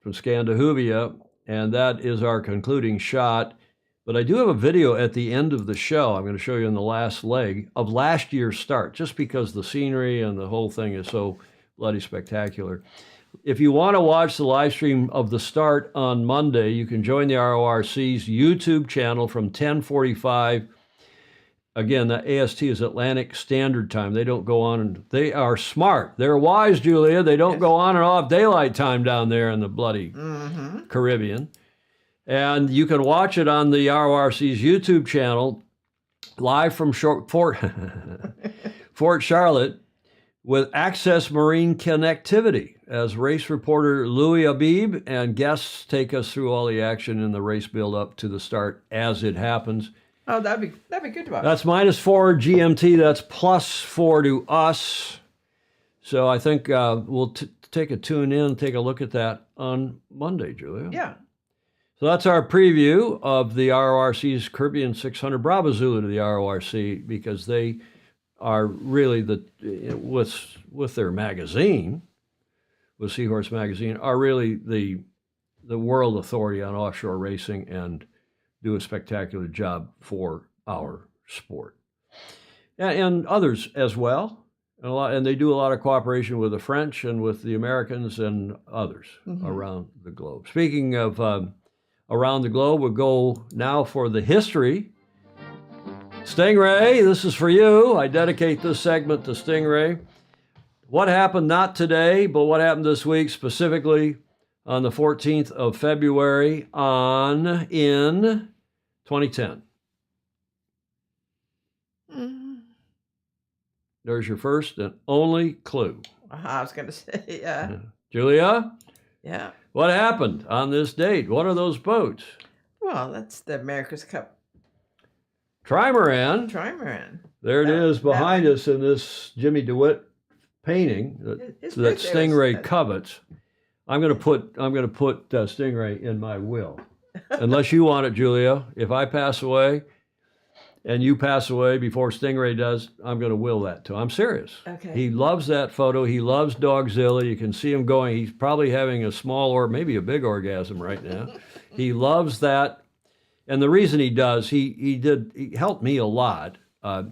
Speaker 1: Scandahuvia, and that is our concluding shot. But I do have a video at the end of the show. I'm going to show you in the last leg of last year's start, just because the scenery and the whole thing is so bloody spectacular. If you want to watch the live stream of the start on Monday, you can join the RORC's YouTube channel from 10:45. Again, the AST is Atlantic Standard Time. They don't go on, and they are smart. They're wise, Julia. They don't go on and off daylight time down there in the bloody Caribbean. And you can watch it on the RORC's YouTube channel, live from Fort Charlotte, with Access Marine Connectivity, as race reporter Louis Abib and guests take us through all the action in the race build-up to the start as it happens.
Speaker 2: Oh, that'd be good to watch.
Speaker 1: That's -4 GMT. That's +4 to us. So I think we'll take a tune in, take a look at that on Monday, Julia.
Speaker 2: Yeah.
Speaker 1: So that's our preview of the RORC's Caribbean 600. Bravo Zulu to the RORC, because they are really with their magazine, with Seahorse Magazine, are really the world authority on offshore racing and do a spectacular job for our sport. And others as well. And they do a lot of cooperation with the French and with the Americans and others around the globe. Speaking of around the globe, we'll go now for the history. Stingray, this is for you. I dedicate this segment to Stingray. What happened not today, but what happened this week, specifically on the 14th of February in 2010. There's your first and only clue.
Speaker 2: I was going to say, yeah.
Speaker 1: Julia?
Speaker 2: Yeah.
Speaker 1: What happened on this date? What are those boats?
Speaker 2: Well, that's the America's Cup
Speaker 1: Trimaran. There it is behind us in this Jimmy DeWitt painting that Stingray covets. I'm going to put Stingray in my will, unless you want it, Julia. If I pass away, and you pass away before Stingray does, I'm going to will that to him. I'm serious.
Speaker 2: Okay.
Speaker 1: He loves that photo. He loves Dogzilla. You can see him going. He's probably having a small or maybe a big orgasm right now. He loves that. And the reason he does, he helped me a lot. I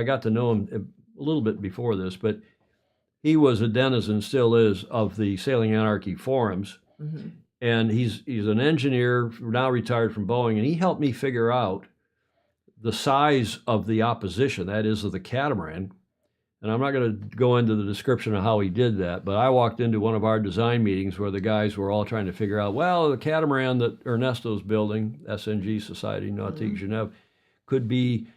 Speaker 1: got to know him a little bit before this, but he was a denizen, still is, of the Sailing Anarchy forums.
Speaker 2: Mm-hmm.
Speaker 1: And he's an engineer, now retired from Boeing, and he helped me figure out the size of the opposition, that is, of the catamaran. And I'm not going to go into the description of how he did that, but I walked into one of our design meetings where the guys were all trying to figure out, well, the catamaran that Ernesto's building, SNG, Society Nautique Genève, could be,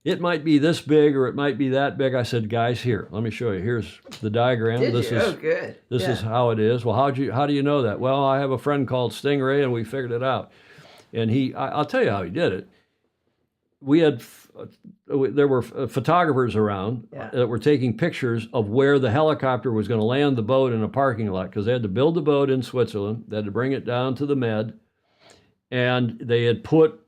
Speaker 1: it might be this big or it might be that big. I said, guys, here, let me show you. Here's the diagram.
Speaker 2: Did
Speaker 1: this
Speaker 2: you?
Speaker 1: is
Speaker 2: Oh, good.
Speaker 1: this
Speaker 2: Yeah.
Speaker 1: is how it is. Well, how do you know that? Well, I have a friend called Stingray, and we figured it out. And I'll tell you how he did it. We had there were photographers around that were taking pictures of where the helicopter was going to land the boat in a parking lot, because they had to build the boat in Switzerland. They had to bring it down to the Med, and they had put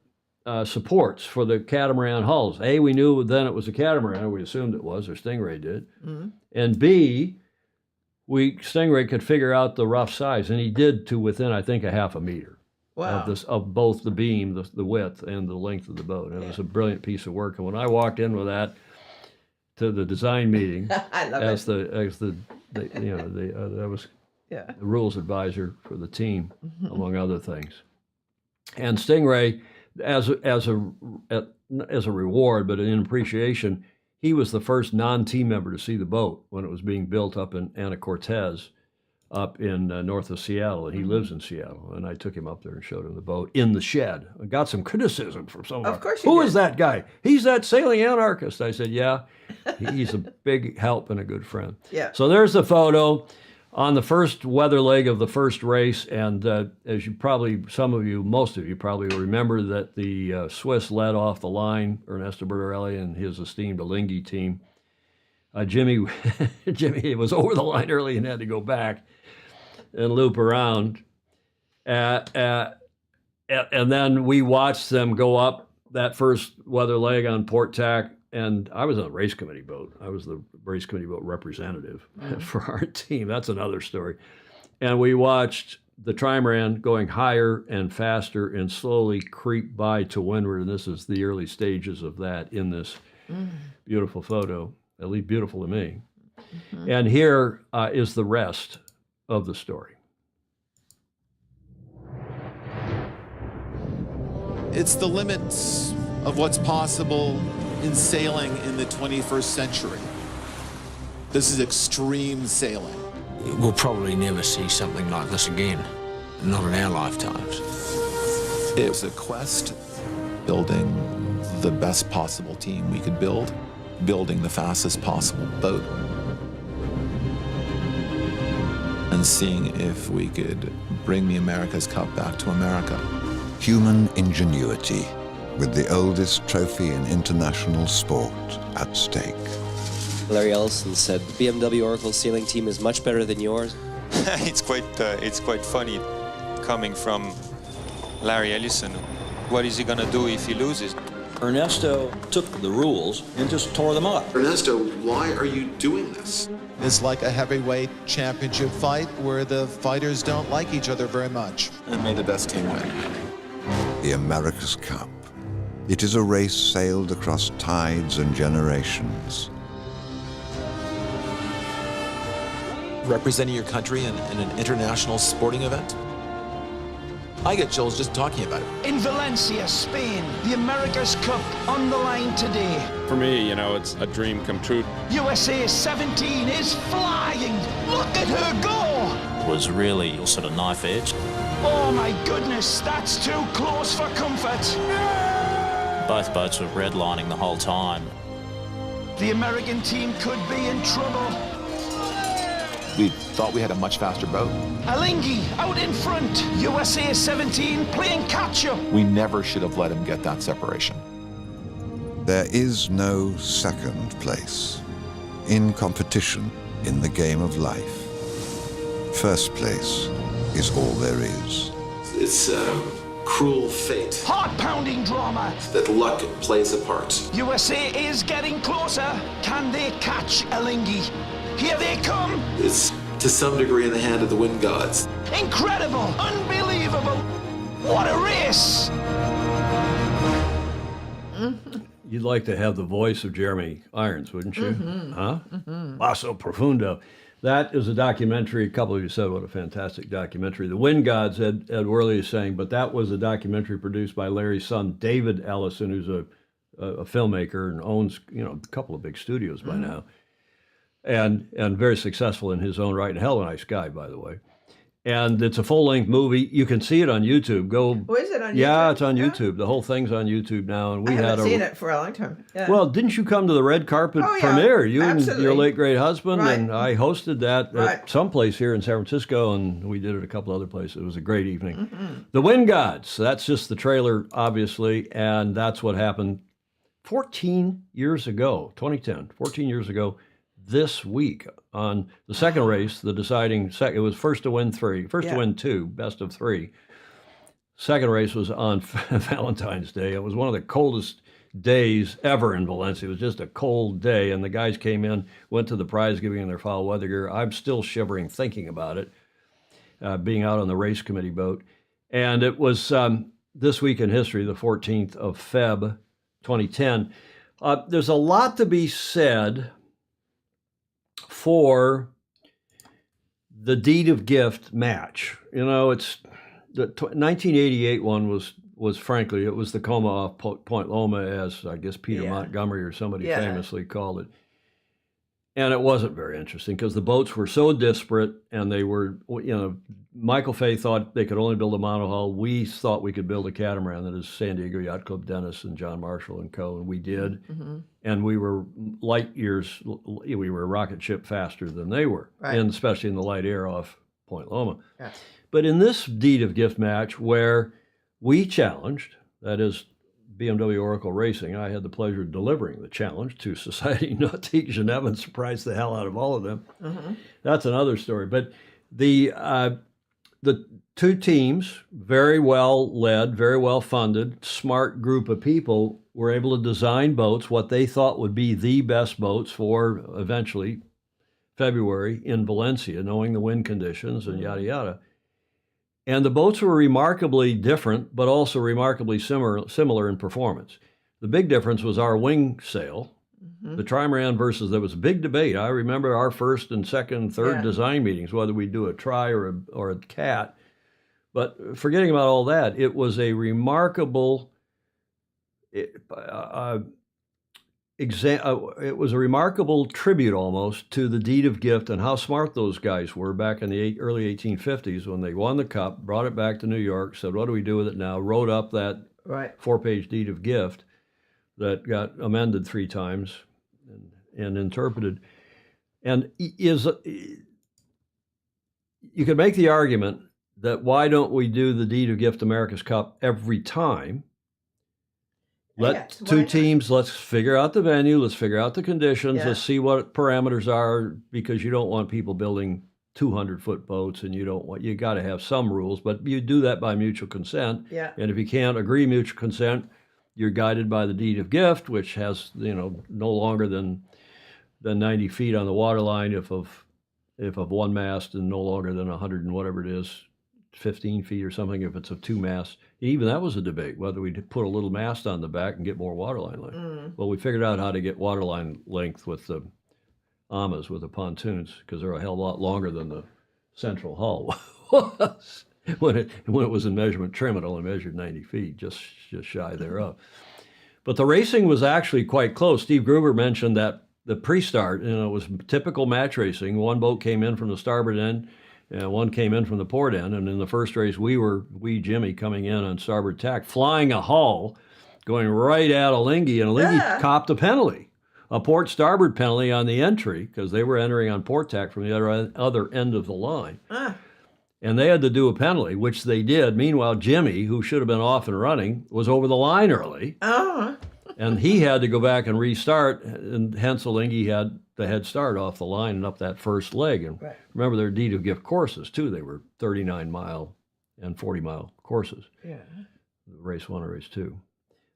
Speaker 1: supports for the catamaran hulls. A, we knew then it was a catamaran, or we assumed it was, or Stingray did. Mm-hmm. And B, Stingray could figure out the rough size, and he did to within, I think, a half a meter.
Speaker 2: Wow.
Speaker 1: Of both the beam, the width, and the length of the boat. And it was a brilliant piece of work. And when I walked in with that to the design meeting,
Speaker 2: I love
Speaker 1: as
Speaker 2: it.
Speaker 1: I was
Speaker 2: Yeah.
Speaker 1: the rules advisor for the team, among other things. And Stingray, as a reward, but in appreciation, he was the first non-team member to see the boat when it was being built up in Anacortes, up in north of Seattle, and he lives in Seattle. And I took him up there and showed him the boat in the shed. I got some criticism from someone.
Speaker 2: Of course you
Speaker 1: Who
Speaker 2: did.
Speaker 1: is that guy? He's that sailing anarchist. I said, yeah, he's a big help and a good friend.
Speaker 2: Yeah.
Speaker 1: So there's the photo on the first weather leg of the first race. And as you probably, most of you probably remember that the Swiss led off the line, Ernesto Bertorelli and his esteemed Alinghi team. Jimmy was over the line early and had to go back and loop around. And then we watched them go up that first weather leg on port tack. And I was on a race committee boat. I was the race committee boat representative for our team. That's another story. And we watched the trimaran going higher and faster and slowly creep by to windward. And this is the early stages of that in this beautiful photo, at least beautiful to me. And here is the rest of the story.
Speaker 7: It's the limits of what's possible in sailing in the 21st century. This is extreme sailing.
Speaker 8: We'll probably never see something like this again, not in our lifetimes.
Speaker 7: It was a quest, building the best possible team we could build, building the fastest possible boat, and seeing if we could bring the America's Cup back to America.
Speaker 9: Human ingenuity, with the oldest trophy in international sport at stake.
Speaker 10: Larry Ellison said, the BMW Oracle sailing team is much better than yours.
Speaker 11: It's quite funny coming from Larry Ellison. What is he going to do if he loses?
Speaker 12: Ernesto took the rules and just tore them up.
Speaker 13: Ernesto, why are you doing this?
Speaker 7: It's like a heavyweight championship fight where the fighters don't like each other very much.
Speaker 13: And may the best team win.
Speaker 9: The America's Cup. It is a race sailed across tides and generations.
Speaker 7: Representing your country in an international sporting event? I get chills just talking about it.
Speaker 14: In Valencia, Spain, the America's Cup on the line today.
Speaker 15: For me, it's a dream come true.
Speaker 14: USA 17 is flying. Look at her go.
Speaker 16: It was really sort of knife edge.
Speaker 14: Oh my goodness, that's too close for comfort.
Speaker 16: Both boats were redlining the whole time.
Speaker 14: The American team could be in trouble.
Speaker 7: We thought we had a much faster boat.
Speaker 14: Alinghi out in front. USA 17 playing catch-up.
Speaker 7: We never should have let him get that separation.
Speaker 9: There is no second place in competition in the game of life. First place is all there is.
Speaker 13: It's cruel fate,
Speaker 14: Heart-pounding drama.
Speaker 13: that luck plays a part.
Speaker 14: USA is getting closer. Can they catch Alinghi? Here they come.
Speaker 13: It's to some degree in the hand of the wind gods.
Speaker 14: Incredible. Unbelievable. What a race.
Speaker 1: You'd like to have the voice of Jeremy Irons, wouldn't you?
Speaker 2: Mm-hmm.
Speaker 1: Huh?
Speaker 2: Mm-hmm.
Speaker 1: Basso Profundo. That is a documentary. A couple of you said what a fantastic documentary. The Wind Gods, Ed Worley is saying, but that was a documentary produced by Larry's son, David Ellison, who's a filmmaker and owns a couple of big studios by now, and very successful in his own right. And hell of a nice guy, by the way. And it's a full-length movie. You can see it on YouTube.
Speaker 2: Is it on YouTube?
Speaker 1: Yeah, it's on YouTube. The whole thing's on YouTube now. And we
Speaker 2: I haven't seen it for a long time. Yeah.
Speaker 1: Well, didn't you come to the red carpet
Speaker 2: Oh, yeah.
Speaker 1: premiere? You
Speaker 2: Absolutely.
Speaker 1: and your late great husband,
Speaker 2: Right.
Speaker 1: and I hosted that
Speaker 2: Right.
Speaker 1: at some place here in San Francisco, and we did it a couple other places. It was a great evening.
Speaker 2: Mm-hmm.
Speaker 1: The Wind Gods. That's just the trailer, obviously, and that's what happened 14 years ago, 2010, 14 years ago. This week on the second race, the deciding second, it was first to win to win two, best of three. Second race was on Valentine's Day. It was one of the coldest days ever in Valencia. It was just a cold day, and the guys came in, went to the prize giving in their foul weather gear. I'm still shivering thinking about it, being out on the race committee boat. And it was this week in history, the 14th of Feb, 2010. There's a lot to be said for the deed of gift match. It's the 1988 one was frankly, it was the coma off Point Loma, as I guess Peter Montgomery or somebody famously called it. And it wasn't very interesting because the boats were so disparate, and they were, Michael Fay thought they could only build a monohull. We thought we could build a catamaran. That is San Diego Yacht Club, Dennis and John Marshall and co. And we did.
Speaker 2: Mm-hmm.
Speaker 1: And we were light years, we were a rocket ship faster than they were,
Speaker 2: Right.
Speaker 1: and especially in the light air off Point Loma.
Speaker 2: Yeah.
Speaker 1: But in this deed of gift match where we challenged, that is BMW Oracle Racing, I had the pleasure of delivering the challenge to Society Nautique Genève and surprised the hell out of all of them.
Speaker 2: Mm-hmm.
Speaker 1: That's another story. But the two teams, very well led, very well funded, smart group of people, were able to design boats, what they thought would be the best boats for eventually February in Valencia, knowing the wind conditions and yada, yada. And the boats were remarkably different, but also remarkably similar in performance. The big difference was our wing sail.
Speaker 2: Mm-hmm.
Speaker 1: The trimaran versus, there was a big debate. I remember our first and second, third design meetings, whether we do a tri or a cat. But forgetting about all that, it was a remarkable it was a remarkable tribute almost to the deed of gift and how smart those guys were back in the early 1850s when they won the cup, brought it back to New York, said, what do we do with it now? Wrote up that 4-page deed of gift that got amended 3 times and interpreted. And you could make the argument that why don't we do the deed of gift America's Cup every time? Let two teams, let's figure out the venue, let's figure out the conditions, let's see what parameters are, because you don't want people building 200-foot boats, and you got to have some rules, but you do that by mutual consent.
Speaker 2: Yeah.
Speaker 1: And if you can't agree mutual consent, you're guided by the deed of gift, which has, no longer than 90 feet on the waterline if of one mast, and no longer than 100 and whatever it is, 15 feet or something if it's of 2 masts. Even that was a debate, whether we'd put a little mast on the back and get more waterline length.
Speaker 2: Mm.
Speaker 1: Well, we figured out how to get waterline length with the AMAs, with the pontoons, because they're a hell of a lot longer than the central hull was. When it was in measurement trim, it only measured 90 feet, just shy thereof. But the racing was actually quite close. Steve Gruber mentioned that the pre-start, it was typical match racing. One boat came in from the starboard end, and one came in from the port end. And in the first race, Jimmy, coming in on starboard tack, flying a hull, going right at Alinghi, and Alinghi copped a penalty, a port starboard penalty on the entry, because they were entering on port tack from the other end of the line. And they had to do a penalty, which they did. Meanwhile, Jimmy, who should have been off and running, was over the line early. And he had to go back and restart, and hence Alinghi had the head start off the line and up that first leg. And remember, their deed of gift courses, too. They were 39-mile and 40-mile courses.
Speaker 2: Yeah.
Speaker 1: race 1 or race 2.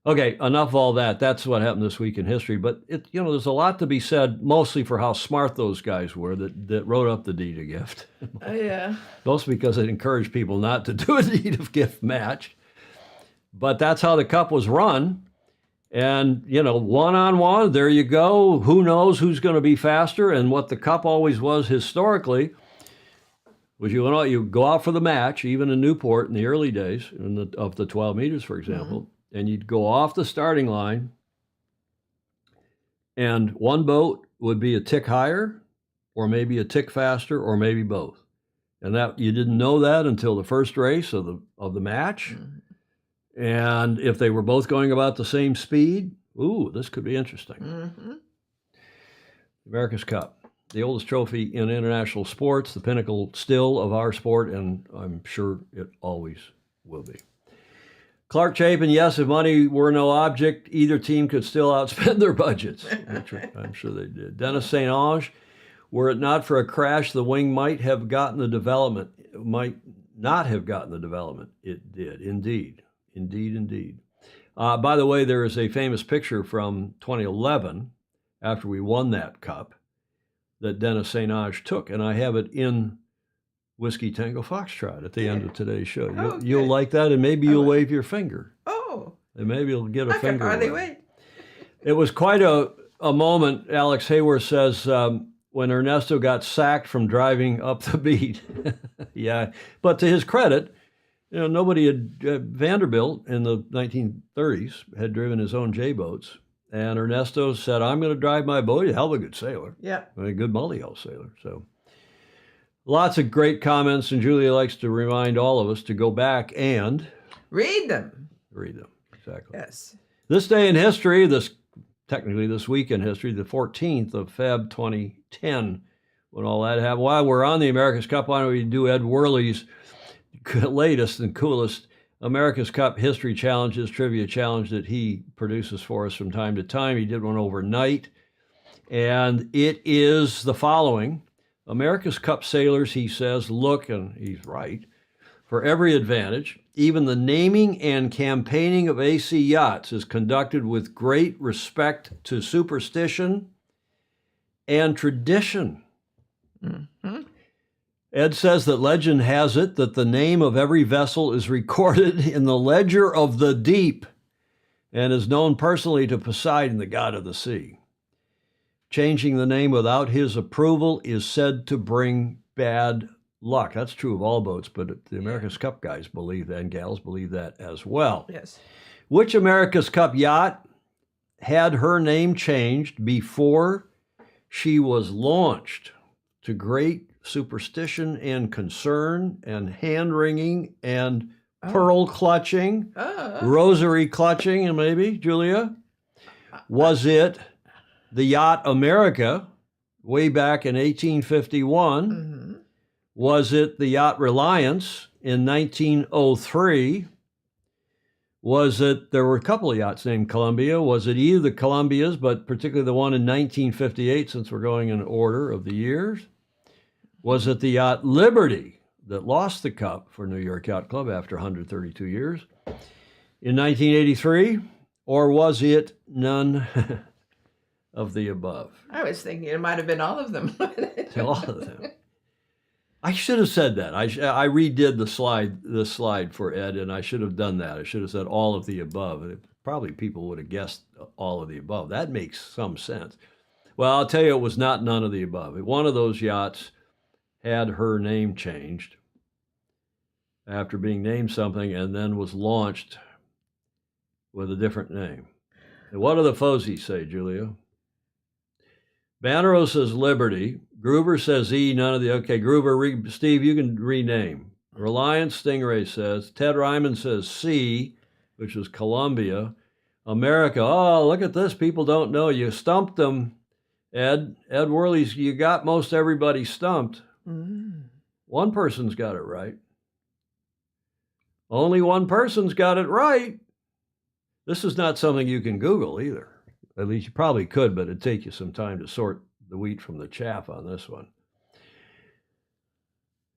Speaker 1: Okay, enough of all that. That's what happened this week in history. But there's a lot to be said, mostly for how smart those guys were that wrote up the deed of gift.
Speaker 2: Oh yeah.
Speaker 1: Mostly because it encouraged people not to do a deed of gift match. But that's how the Cup was run. And, one-on-one, there you go. Who knows who's going to be faster? And what the Cup always was historically was you go out for the match, even in Newport in the early days of the 12 meters, for example, and you'd go off the starting line, and one boat would be a tick higher, or maybe a tick faster, or maybe both. And that you didn't know that until the first race of the match. And if they were both going about the same speed, this could be interesting. America's Cup, the oldest trophy in international sports, the pinnacle still of our sport, and I'm sure it always will be. Clark Chapin, yes, if money were no object, either team could still outspend their budgets. I'm sure they did. Dennis St. Ange, were it not for a crash, the wing might not have gotten the development. It did, indeed. By the way, there is a famous picture from 2011, after we won that Cup, that Dennis St. Ange took, and I have it in Whiskey Tango Foxtrot at the end of today's show. You'll like that, and maybe you'll wave your finger.
Speaker 2: Oh.
Speaker 1: And maybe you'll get a
Speaker 2: I
Speaker 1: finger.
Speaker 2: can hardly
Speaker 1: wave.
Speaker 2: wait.
Speaker 1: It was quite a moment, Alex Hayworth says, when Ernesto got sacked from driving up the beat. Yeah, but to his credit, nobody Vanderbilt in the 1930s had driven his own J-boats. And Ernesto said, I'm going to drive my boat. He's a hell of a good sailor.
Speaker 2: Yeah.
Speaker 1: A good multi-hull sailor. So lots of great comments. And Julia likes to remind all of us to go back and
Speaker 2: read them.
Speaker 1: Exactly.
Speaker 2: Yes.
Speaker 1: This day in history, technically this week in history, the 14th of Feb 2010, when all that happened. While we're on the America's Cup, why don't we do Ed Worley's latest and coolest America's Cup History Challenges, trivia challenge that he produces for us from time to time. He did one overnight, and it is the following. America's Cup sailors, he says, look, and he's right, for every advantage. Even the naming and campaigning of AC yachts is conducted with great respect to superstition and tradition. Ed says that legend has it that the name of every vessel is recorded in the ledger of the deep and is known personally to Poseidon, the god of the sea. Changing the name without his approval is said to bring bad luck. That's true of all boats, but the America's Cup guys believe that, and gals believe that as well.
Speaker 2: Yes.
Speaker 1: Which America's Cup yacht had her name changed before she was launched to great superstition and concern and hand-wringing and pearl clutching, rosary clutching, and maybe, Julia? Was it the yacht America way back in 1851? Was it the yacht Reliance in 1903? There were a couple of yachts named Columbia. Was it either the Columbias, but particularly the one in 1958, since we're going in order of the years? Was it the yacht Liberty that lost the Cup for New York Yacht Club after 132 years in 1983? Or was it none of the above?
Speaker 2: I was thinking it might have been all of them.
Speaker 1: All of them. I should have said that. I redid the slide for Ed, and I should have done that. I should have said all of the above. Probably people would have guessed all of the above. That makes some sense. Well, I'll tell you, it was not none of the above. One of those yachts had her name changed after being named something and then was launched with a different name. And what do the Fosies say, Julia? Bannerow says Liberty. Gruber says E, none of the... Okay, Gruber, Steve, you can rename. Reliance Stingray says. Ted Ryman says C, which is Columbia. America, oh, look at this. People don't know. You stumped them, Ed. Ed Worley's, you got most everybody stumped. One person's got it right. Only one person's got it right. This is not something you can Google either. At least you probably could, but it'd take you some time to sort the wheat from the chaff on this one.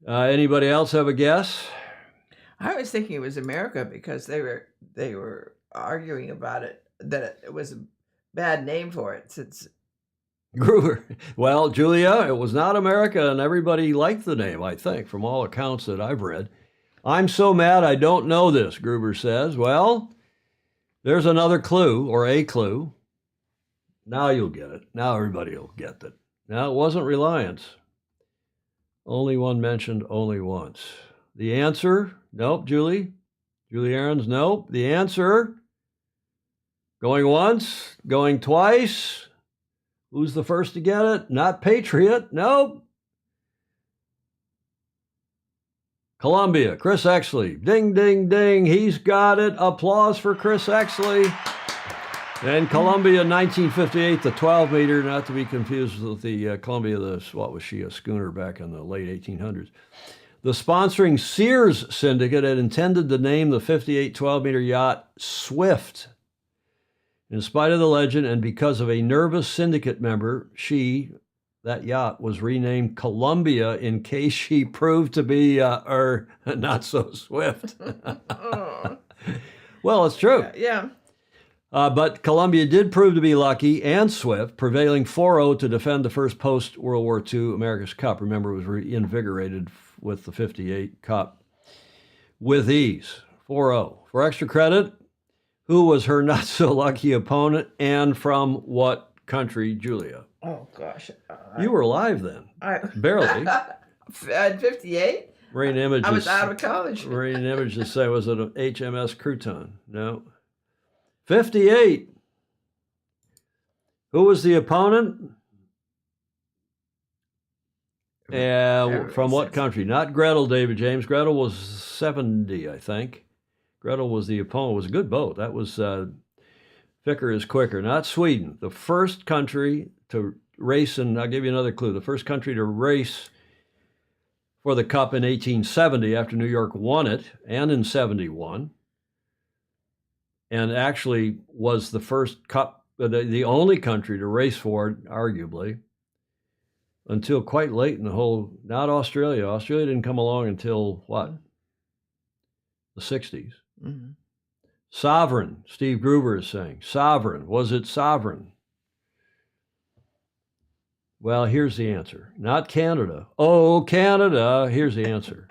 Speaker 1: Anybody else have a guess?
Speaker 2: I was thinking it was America because they were arguing about it, that it was a bad name for it since.
Speaker 1: Gruber. Well, Julia, it was not America, and everybody liked the name, I think, from all accounts that I've read. I'm so mad I don't know this, Gruber says. Well, there's another clue, or a clue. Now you'll get it. Now everybody will get it. Now, it wasn't Reliance. Only one mentioned only once. The answer, nope, Julie. Julie Aarons, nope. The answer, going once, going twice. Who's the first to get it? Not Patriot, nope. Columbia, Chris Exley. Ding, ding, ding. He's got it. Applause for Chris Exley. And Columbia, 1958, the 12-meter, not to be confused with the Columbia, what was she, a schooner back in the late 1800s. The sponsoring Sears Syndicate had intended to name the 58 12-meter yacht Swift. In spite of the legend and because of a nervous syndicate member, that yacht was renamed Columbia in case she proved to be not so swift. Well, it's true.
Speaker 2: Yeah.
Speaker 1: But Columbia did prove to be lucky and swift, prevailing 4-0 to defend the first post-World War II America's Cup. Remember, it was reinvigorated with the 58 Cup with ease. 4-0. For extra credit, who was her not-so-lucky opponent and from what country, Julia?
Speaker 2: Oh, gosh.
Speaker 1: You were alive then. Barely.
Speaker 2: At 58?
Speaker 1: Marine Images.
Speaker 2: I was out of college.
Speaker 1: Marine Images say, was it an HMS Crouton? No. 58. Who was the opponent? From what country? Not Gretel, David James. Gretel was 70, I think. Gretel was the opponent. It was a good boat. That was Thicker is Quicker. Not Sweden. The first country to race, and I'll give you another clue. The first country to race for the Cup in 1870 after New York won it, and in 71. And actually was the first Cup, the only country to race for it, arguably, until quite late in the whole, not Australia. Australia didn't come along until, what, the 60s.
Speaker 2: Mm-hmm.
Speaker 1: Sovereign, Steve Gruber is saying. Sovereign. Was it Sovereign? Well, here's the answer. Not Canada. Oh, Canada. Here's the answer.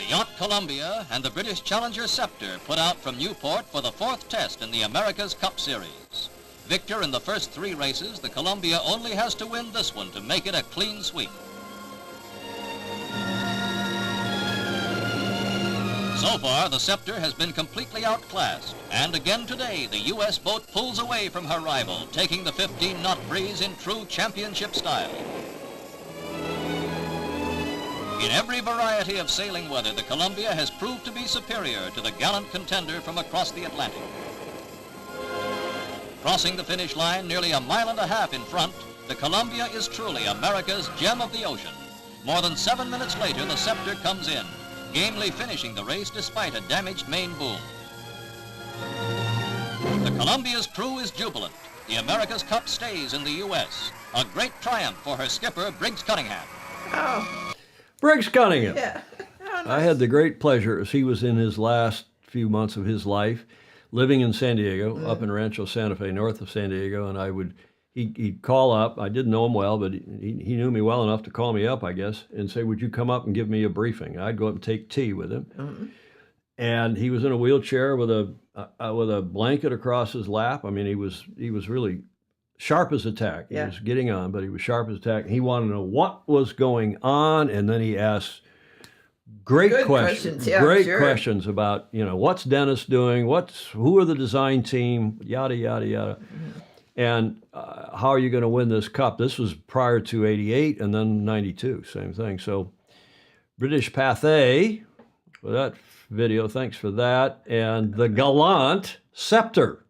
Speaker 17: Yacht Columbia and the British Challenger Scepter put out from Newport for the fourth test in the America's Cup Series. Victor in the first 3 races, the Columbia only has to win this one to make it a clean sweep. So far, the Scepter has been completely outclassed, and again today, the U.S. boat pulls away from her rival, taking the 15-knot breeze in true championship style. In every variety of sailing weather, the Columbia has proved to be superior to the gallant contender from across the Atlantic. Crossing the finish line nearly 1.5 miles in front, the Columbia is truly America's gem of the ocean. More than 7 minutes later, the Scepter comes in, gamely finishing the race despite a damaged main boom. The Columbia's crew is jubilant. The America's Cup stays in the U.S. A great triumph for her skipper, Briggs Cunningham.
Speaker 2: Oh.
Speaker 1: Briggs Cunningham.
Speaker 2: Yeah. Oh, nice.
Speaker 1: I had the great pleasure, as he was in his last few months of his life, living in San Diego, up in Rancho Santa Fe, north of San Diego, and he'd call up. I didn't know him well, but he knew me well enough to call me up, I guess, and say, would you come up and give me a briefing? I'd go up and take tea with him.
Speaker 2: Mm-hmm.
Speaker 1: And he was in a wheelchair with a blanket across his lap. I mean, he was really sharp as a tack. He was getting on, but he was sharp as a tack. He wanted to know what was going on, and then he asked great questions. Questions about, what's Dennis doing? Who are the design team? Yada, yada, yada. Mm-hmm. And how are you going to win this cup? This was prior to 88 and then 92, same thing. So British Pathé for that video, thanks for that. And the Gallant Scepter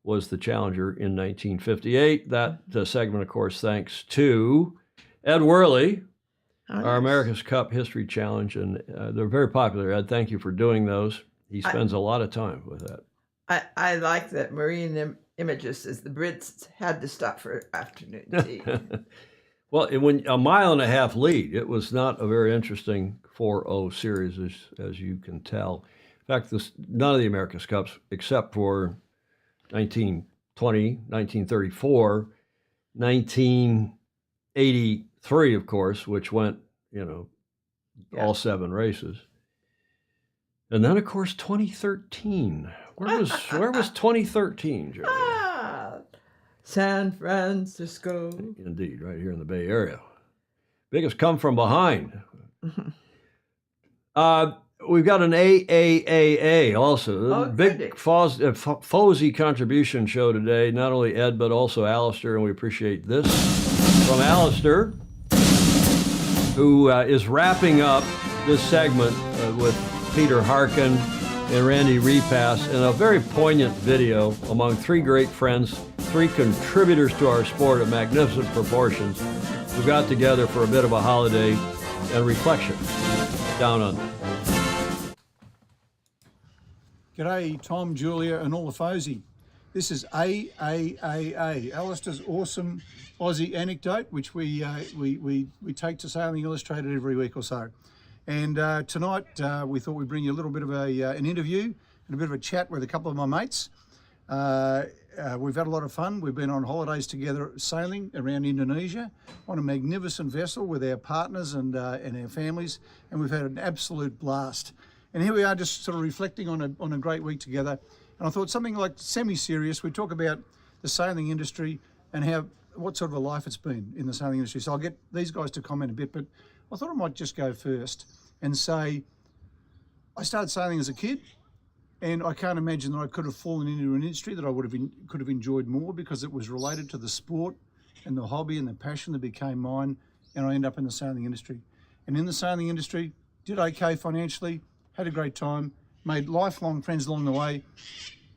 Speaker 1: was the challenger in 1958. That segment, of course, thanks to Ed Worley, our America's Cup History Challenge. And they're very popular. Ed, thank you for doing those. He spends a lot of time with that.
Speaker 2: I like that Marine Images says the Brits had to stop for afternoon tea.
Speaker 1: Well, when a mile and a half lead, it was not a very interesting 4-0 series, as you can tell. In fact, none of the America's Cups, except for 1920, 1934, 1983, of course, which went, all 7 races. And then, of course, 2013. Where was 2013, Jerry?
Speaker 2: San Francisco.
Speaker 1: Indeed, right here in the Bay Area. Biggest come from behind. We've got an AAAA also. Big Fozy contribution show today. Not only Ed, but also Alistair, and we appreciate this from Alistair, who is wrapping up this segment with Peter Harkin and Randy Repass in a very poignant video among 3 great friends, 3 contributors to our sport of magnificent proportions, who got together for a bit of a holiday and reflection down under.
Speaker 18: G'day, Tom, Julia, and all the Fozy. This is AAAA, Alistair's awesome Aussie anecdote, which we take to Sailing Illustrated every week or so. And tonight we thought we'd bring you a little bit of an interview and a bit of a chat with a couple of my mates. We've had a lot of fun. We've been on holidays together sailing around Indonesia on a magnificent vessel with our partners and our families, and we've had an absolute blast. And here we are just sort of reflecting on a great week together. And I thought something like semi-serious, we talk about the sailing industry and what sort of a life it's been in the sailing industry. So I'll get these guys to comment a bit, but I thought I might just go first and say I started sailing as a kid, and I can't imagine that I could have fallen into an industry that I could have enjoyed more, because it was related to the sport and the hobby and the passion that became mine, and I ended up in the sailing industry. And in the sailing industry, did okay financially, had a great time, made lifelong friends along the way.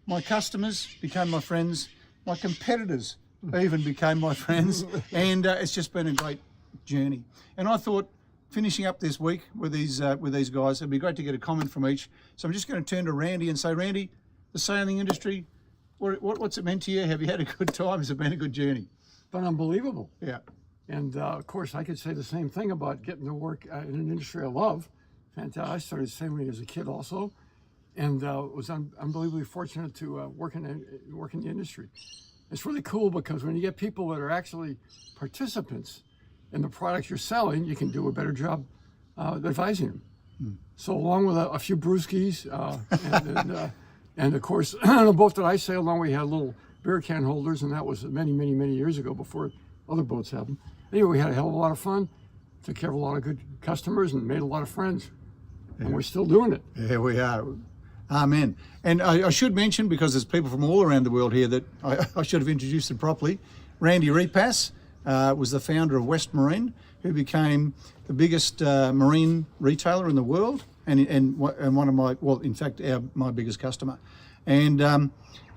Speaker 18: My customers became my friends, my competitors even became my friends, and it's just been a great journey. And I thought, finishing up this week with these guys, it'd be great to get a comment from each. So I'm just going to turn to Randy and say, Randy, the sailing industry, what's it meant to you? Have you had a good time? Has it been a good journey?
Speaker 19: Been unbelievable.
Speaker 18: Yeah.
Speaker 19: And of course, I could say the same thing about getting to work in an industry I love. Fantastic. I started sailing as a kid also, and was unbelievably fortunate to work in the industry. It's really cool because when you get people that are actually participants in the products you're selling, you can do a better job advising them. So along with a few brewskis, and of course, on the boat that I sailed on, we had little beer can holders, and that was many, many, many years ago before other boats had them. Anyway, we had a hell of a lot of fun, took care of a lot of good customers, and made a lot of friends. Yeah. And we're still doing it.
Speaker 18: Yeah, we are. Amen. And I should mention, because there's people from all around the world here, that I should have introduced it properly. Randy Repass was the founder of West Marine, who became the biggest marine retailer in the world, and one of my biggest customer. And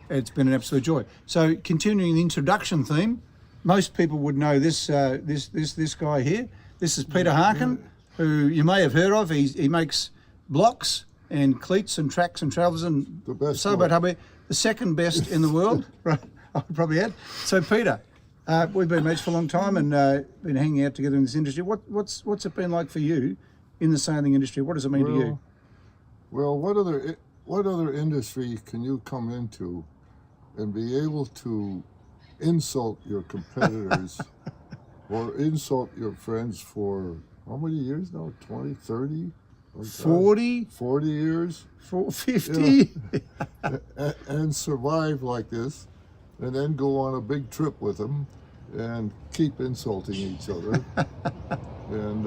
Speaker 18: it's been an absolute joy. So continuing the introduction theme, most people would know this guy here. This is Peter Harkin, who you may have heard of. He makes blocks and cleats and tracks and travels and sailboat hubby, the second best in the world. Right, I would probably add. So Peter, we've been mates for a long time and been hanging out together in this industry. What's it been like for you in the sailing industry? What does it mean to you?
Speaker 20: Well, what other industry can you come into and be able to insult your competitors or insult your friends for how many years now? 20, 30?
Speaker 18: 40?
Speaker 20: 40 years?
Speaker 18: 50?
Speaker 20: And survive like this, and then go on a big trip with them and keep insulting each other. And,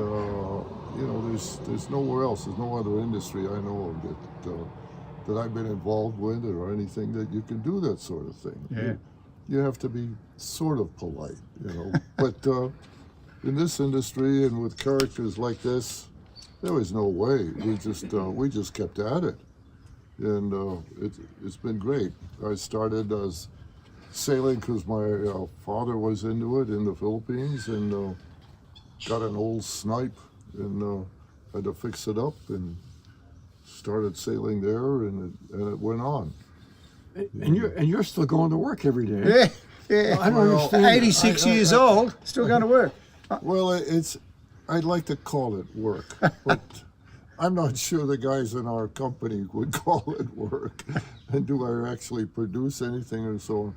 Speaker 20: there's nowhere else, there's no other industry I know of that I've been involved with or anything that you can do that sort of thing.
Speaker 18: Yeah.
Speaker 20: You have to be sort of polite, But in this industry and with characters like this, there was no way. We just kept at it, and it's been great. I started as sailing because my father was into it in the Philippines, and got an old snipe and had to fix it up and started sailing there, and it went on.
Speaker 19: And you're still going to work every day.
Speaker 18: Yeah.
Speaker 19: I don't understand.
Speaker 18: 86 years old, still going to work.
Speaker 20: Well, I'd like to call it work, but I'm not sure the guys in our company would call it work. And do I actually produce anything or so on?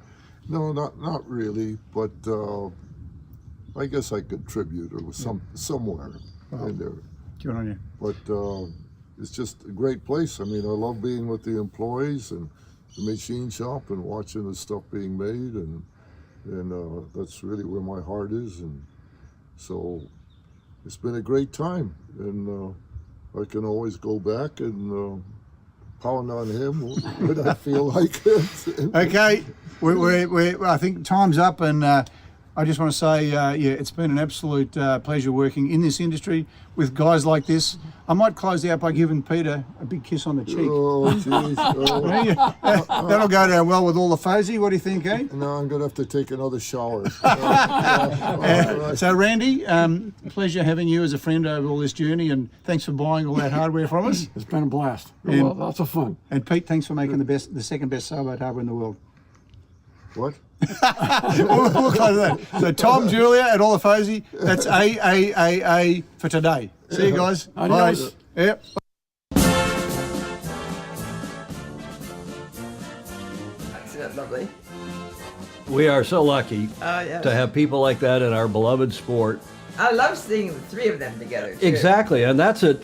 Speaker 20: No, not really, but I guess I contribute or somewhere in there.
Speaker 18: Good on you.
Speaker 20: But it's just a great place. I mean, I love being with the employees and the machine shop and watching the stuff being made, and that's really where my heart is. And so it's been a great time, and I can always go back and pound on him when I feel like it.
Speaker 18: Okay, I think time's up, and I just want to say, it's been an absolute pleasure working in this industry with guys like this. I might close out by giving Peter a big kiss on the cheek.
Speaker 20: Oh, jeez. Oh.
Speaker 18: That'll go down well with all the fuzzy. What do you think, eh?
Speaker 20: No, I'm going to have to take another shower.
Speaker 18: So, Randy, pleasure having you as a friend over all this journey, and thanks for buying all that hardware from us.
Speaker 19: It's been a blast. Lots of fun.
Speaker 18: And Pete, thanks for making the second best sailboat harbour in the world.
Speaker 20: What?
Speaker 18: we'll close that. So Tom, Julia, and all the Fosey, that's A for today. See you guys. Bye. Yep.
Speaker 2: Isn't that lovely?
Speaker 1: We are so lucky
Speaker 2: Yes.
Speaker 1: to have people like that in our beloved sport.
Speaker 2: I love seeing the three of them together, too.
Speaker 1: Exactly, and that's at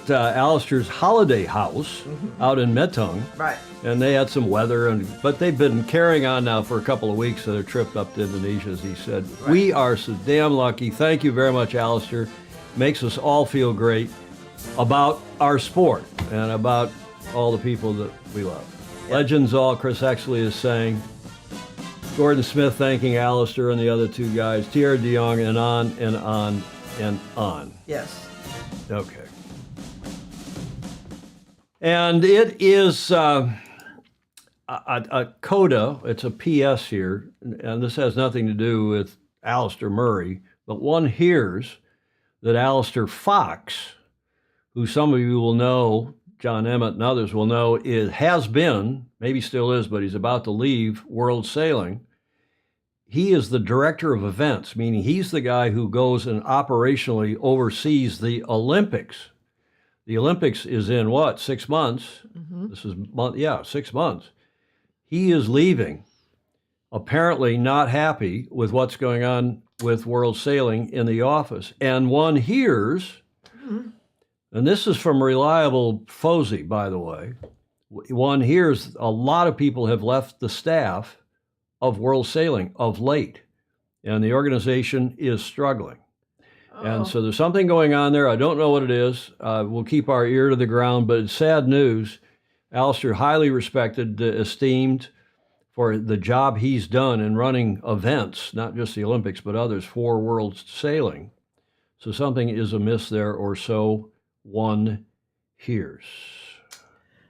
Speaker 1: Alistair's holiday house out in Metung.
Speaker 2: Right.
Speaker 1: And they had some weather, but they've been carrying on now for a couple of weeks on their trip up to Indonesia, as he said.
Speaker 2: Right.
Speaker 1: We are so damn lucky. Thank you very much, Alistair. Makes us all feel great about our sport and about all the people that we love. Legends all, Chris Exley is saying. Gordon Smith thanking Alistair and the other two guys. Thierry de Jong, and on and on and on.
Speaker 2: Yes.
Speaker 1: Okay. And it is a coda. It's a PS here, and this has nothing to do with Alistair Murray, but one hears that Alistair Fox, who some of you will know, John Emmett and others will know, has been, maybe still is, but he's about to leave World Sailing. He is the director of events, meaning he's the guy who goes and operationally oversees the Olympics. The Olympics is in what, 6 months? This is 6 months. He is leaving, apparently not happy with what's going on with World Sailing in the office. And one hears, and this is from reliable Fosey, by the way, one hears a lot of people have left the staff of World Sailing of late, and the organization is struggling. And so there's something going on there. I don't know what it is. We'll keep our ear to the ground, but it's sad news. Alistair, highly respected, esteemed for the job he's done in running events, not just the Olympics, but others for World Sailing. So something is amiss there, or so one hears.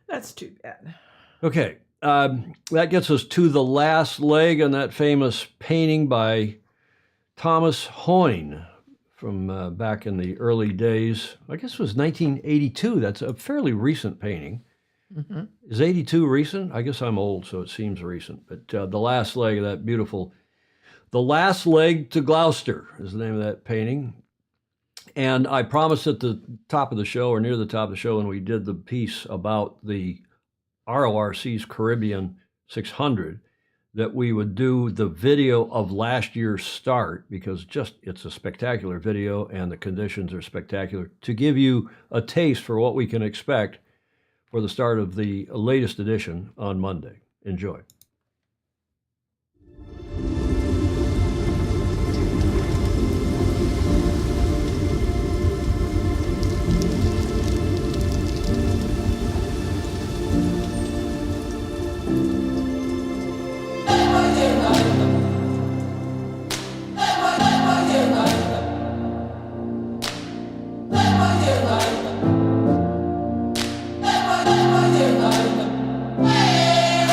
Speaker 2: That's too bad.
Speaker 1: Okay. That gets us to the last leg on that famous painting by Thomas Hoyne from back in the early days. I guess it was 1982. That's a fairly recent painting. Is 82 recent? I guess I'm old, so it seems recent. But the last leg of that beautiful, The Last Leg to Gloucester is the name of that painting. And I promised at the top of the show, or near the top of the show, when we did the piece about the RORC's Caribbean 600, that we would do the video of last year's start, because it's a spectacular video and the conditions are spectacular, to give you a taste for what we can expect for the start of the latest edition on Monday. Enjoy.
Speaker 21: Hey,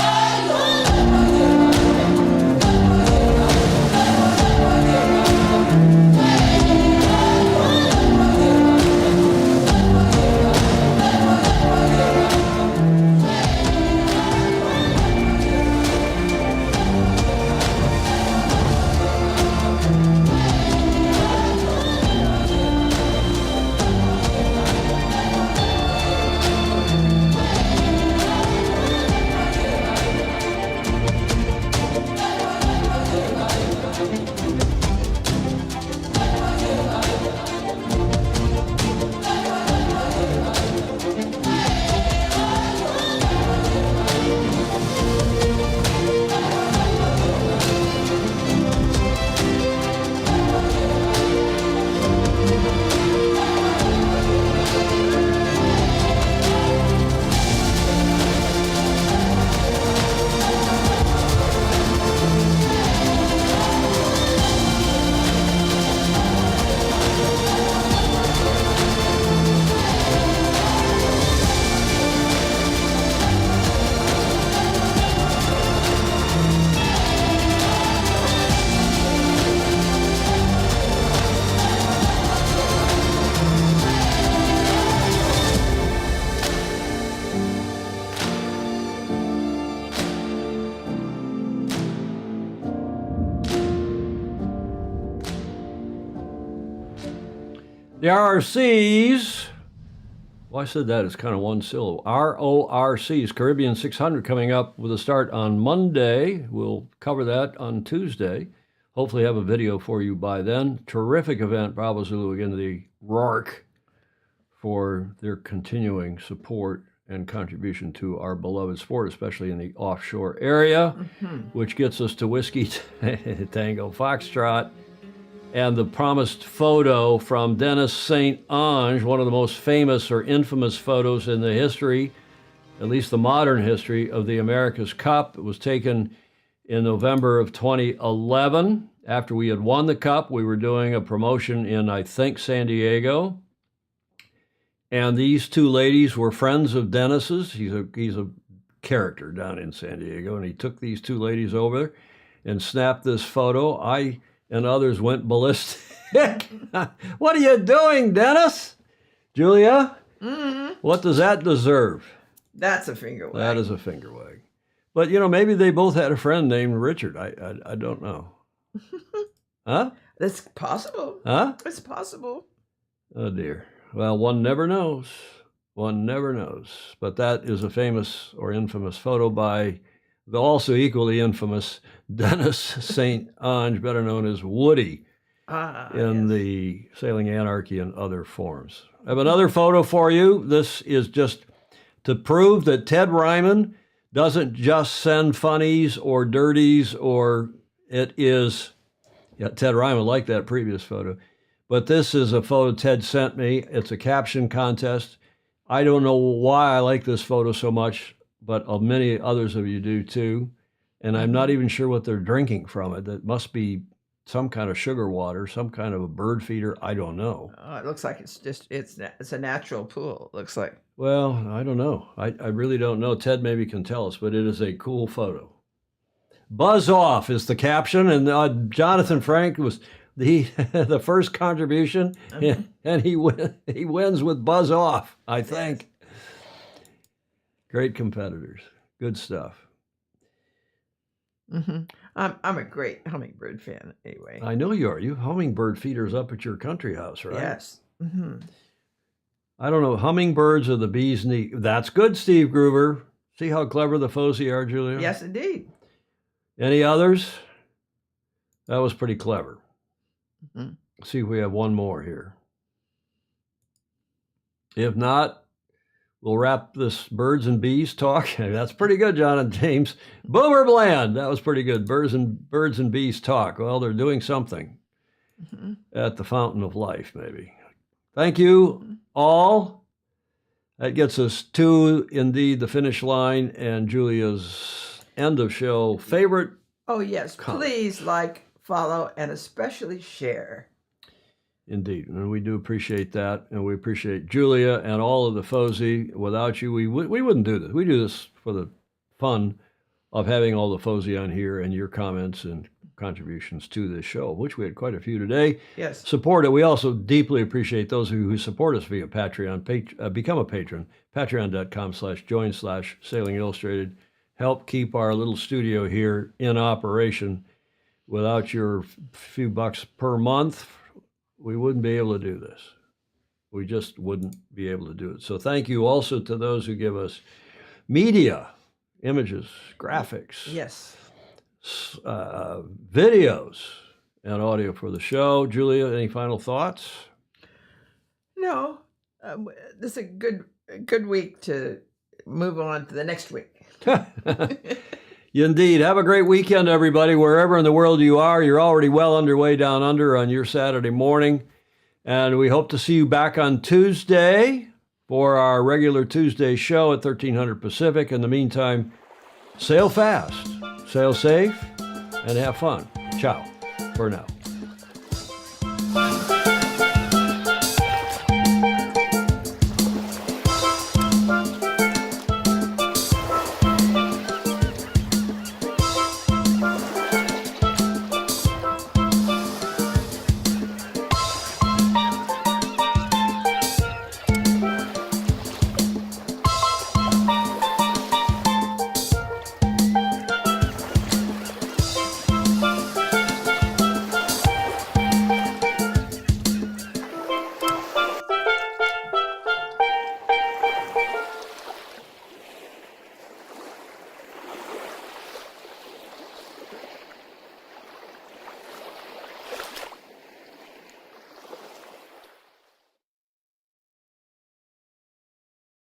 Speaker 1: The RRCs, well, I said that as kind of one syllable. RORC's Caribbean 600 coming up with a start on Monday. We'll cover that on Tuesday. Hopefully have a video for you by then. Terrific event. Bravo Zulu, again, to the RORC for their continuing support and contribution to our beloved sport, especially in the offshore area, which gets us to Whiskey Tango Foxtrot and the promised photo from Dennis St. Ange, one of the most famous or infamous photos in the history, at least the modern history, of the America's Cup. It was taken in November of 2011. After we had won the Cup, we were doing a promotion in, I think, San Diego. And these two ladies were friends of Dennis's. He's a character down in San Diego, and he took these two ladies over and snapped this photo. I and others went ballistic. What are you doing, Dennis? Julia? What does that deserve?
Speaker 2: That's a finger wag.
Speaker 1: That is a finger wag. But, you know, maybe they both had a friend named Richard. I don't know. Huh?
Speaker 2: It's possible.
Speaker 1: Huh?
Speaker 2: It's possible.
Speaker 1: Oh, dear. Well, one never knows. One never knows. But that is a famous or infamous photo by the also equally infamous Dennis St. Ange, better known as Woody, in the Sailing Anarchy and other forms. I have another photo for you. This is just to prove that Ted Ryman doesn't just send funnies or dirties, or it is, yeah, Ted Ryman liked that previous photo. But this is a photo Ted sent me. It's a caption contest. I don't know why I like this photo so much, but many others of you do too. And I'm not even sure what they're drinking from it. That must be some kind of sugar water, some kind of a bird feeder. I don't know.
Speaker 2: It looks like it's a natural pool, it looks like.
Speaker 1: Well, I don't know. I really don't know. Ted maybe can tell us, but it is a cool photo. Buzz off is the caption, and Jonathan Frank was the first contribution, and he wins with buzz off, I think. Great competitors. Good stuff.
Speaker 2: I'm a great hummingbird fan anyway.
Speaker 1: I know you are. You have hummingbird feeders up at your country house, right?
Speaker 2: Yes.
Speaker 1: I don't know. Hummingbirds are the bee's knee. That's good, Steve Gruber. See how clever the Fozy are, Julia?
Speaker 2: Yes, indeed.
Speaker 1: Any others? That was pretty clever. Let's see if we have one more here. If not, we'll wrap this birds and bees talk. That's pretty good, John and James. Boomer Bland, that was pretty good. Birds and bees talk. Well, they're doing something at the Fountain of Life, maybe. Thank you all. That gets us to, indeed, the finish line and Julia's end of show favorite.
Speaker 2: Oh, yes.
Speaker 1: comment.
Speaker 2: Please like, follow, and especially share.
Speaker 1: Indeed, and we do appreciate that, and we appreciate Julia and all of the Fozy. Without you, we wouldn't do this. We do this for the fun of having all the Fozy on here and your comments and contributions to this show, which we had quite a few today.
Speaker 2: Yes.
Speaker 1: Support it. We also deeply appreciate those of you who support us via Patreon. Become a patron, patreon.com/join/Sailing Illustrated. Help keep our little studio here in operation. Without your few bucks per month, we wouldn't be able to do this. We just wouldn't be able to do it. So thank you also to those who give us media, images, graphics,
Speaker 2: yes,
Speaker 1: videos, and audio for the show. Julia, any final thoughts?
Speaker 2: No, this is a good week to move on to the next week.
Speaker 1: Indeed. Have a great weekend, everybody. Wherever in the world you are, you're already well underway down under on your Saturday morning. And we hope to see you back on Tuesday for our regular Tuesday show at 1300 Pacific. In the meantime, sail fast, sail safe, and have fun. Ciao for now.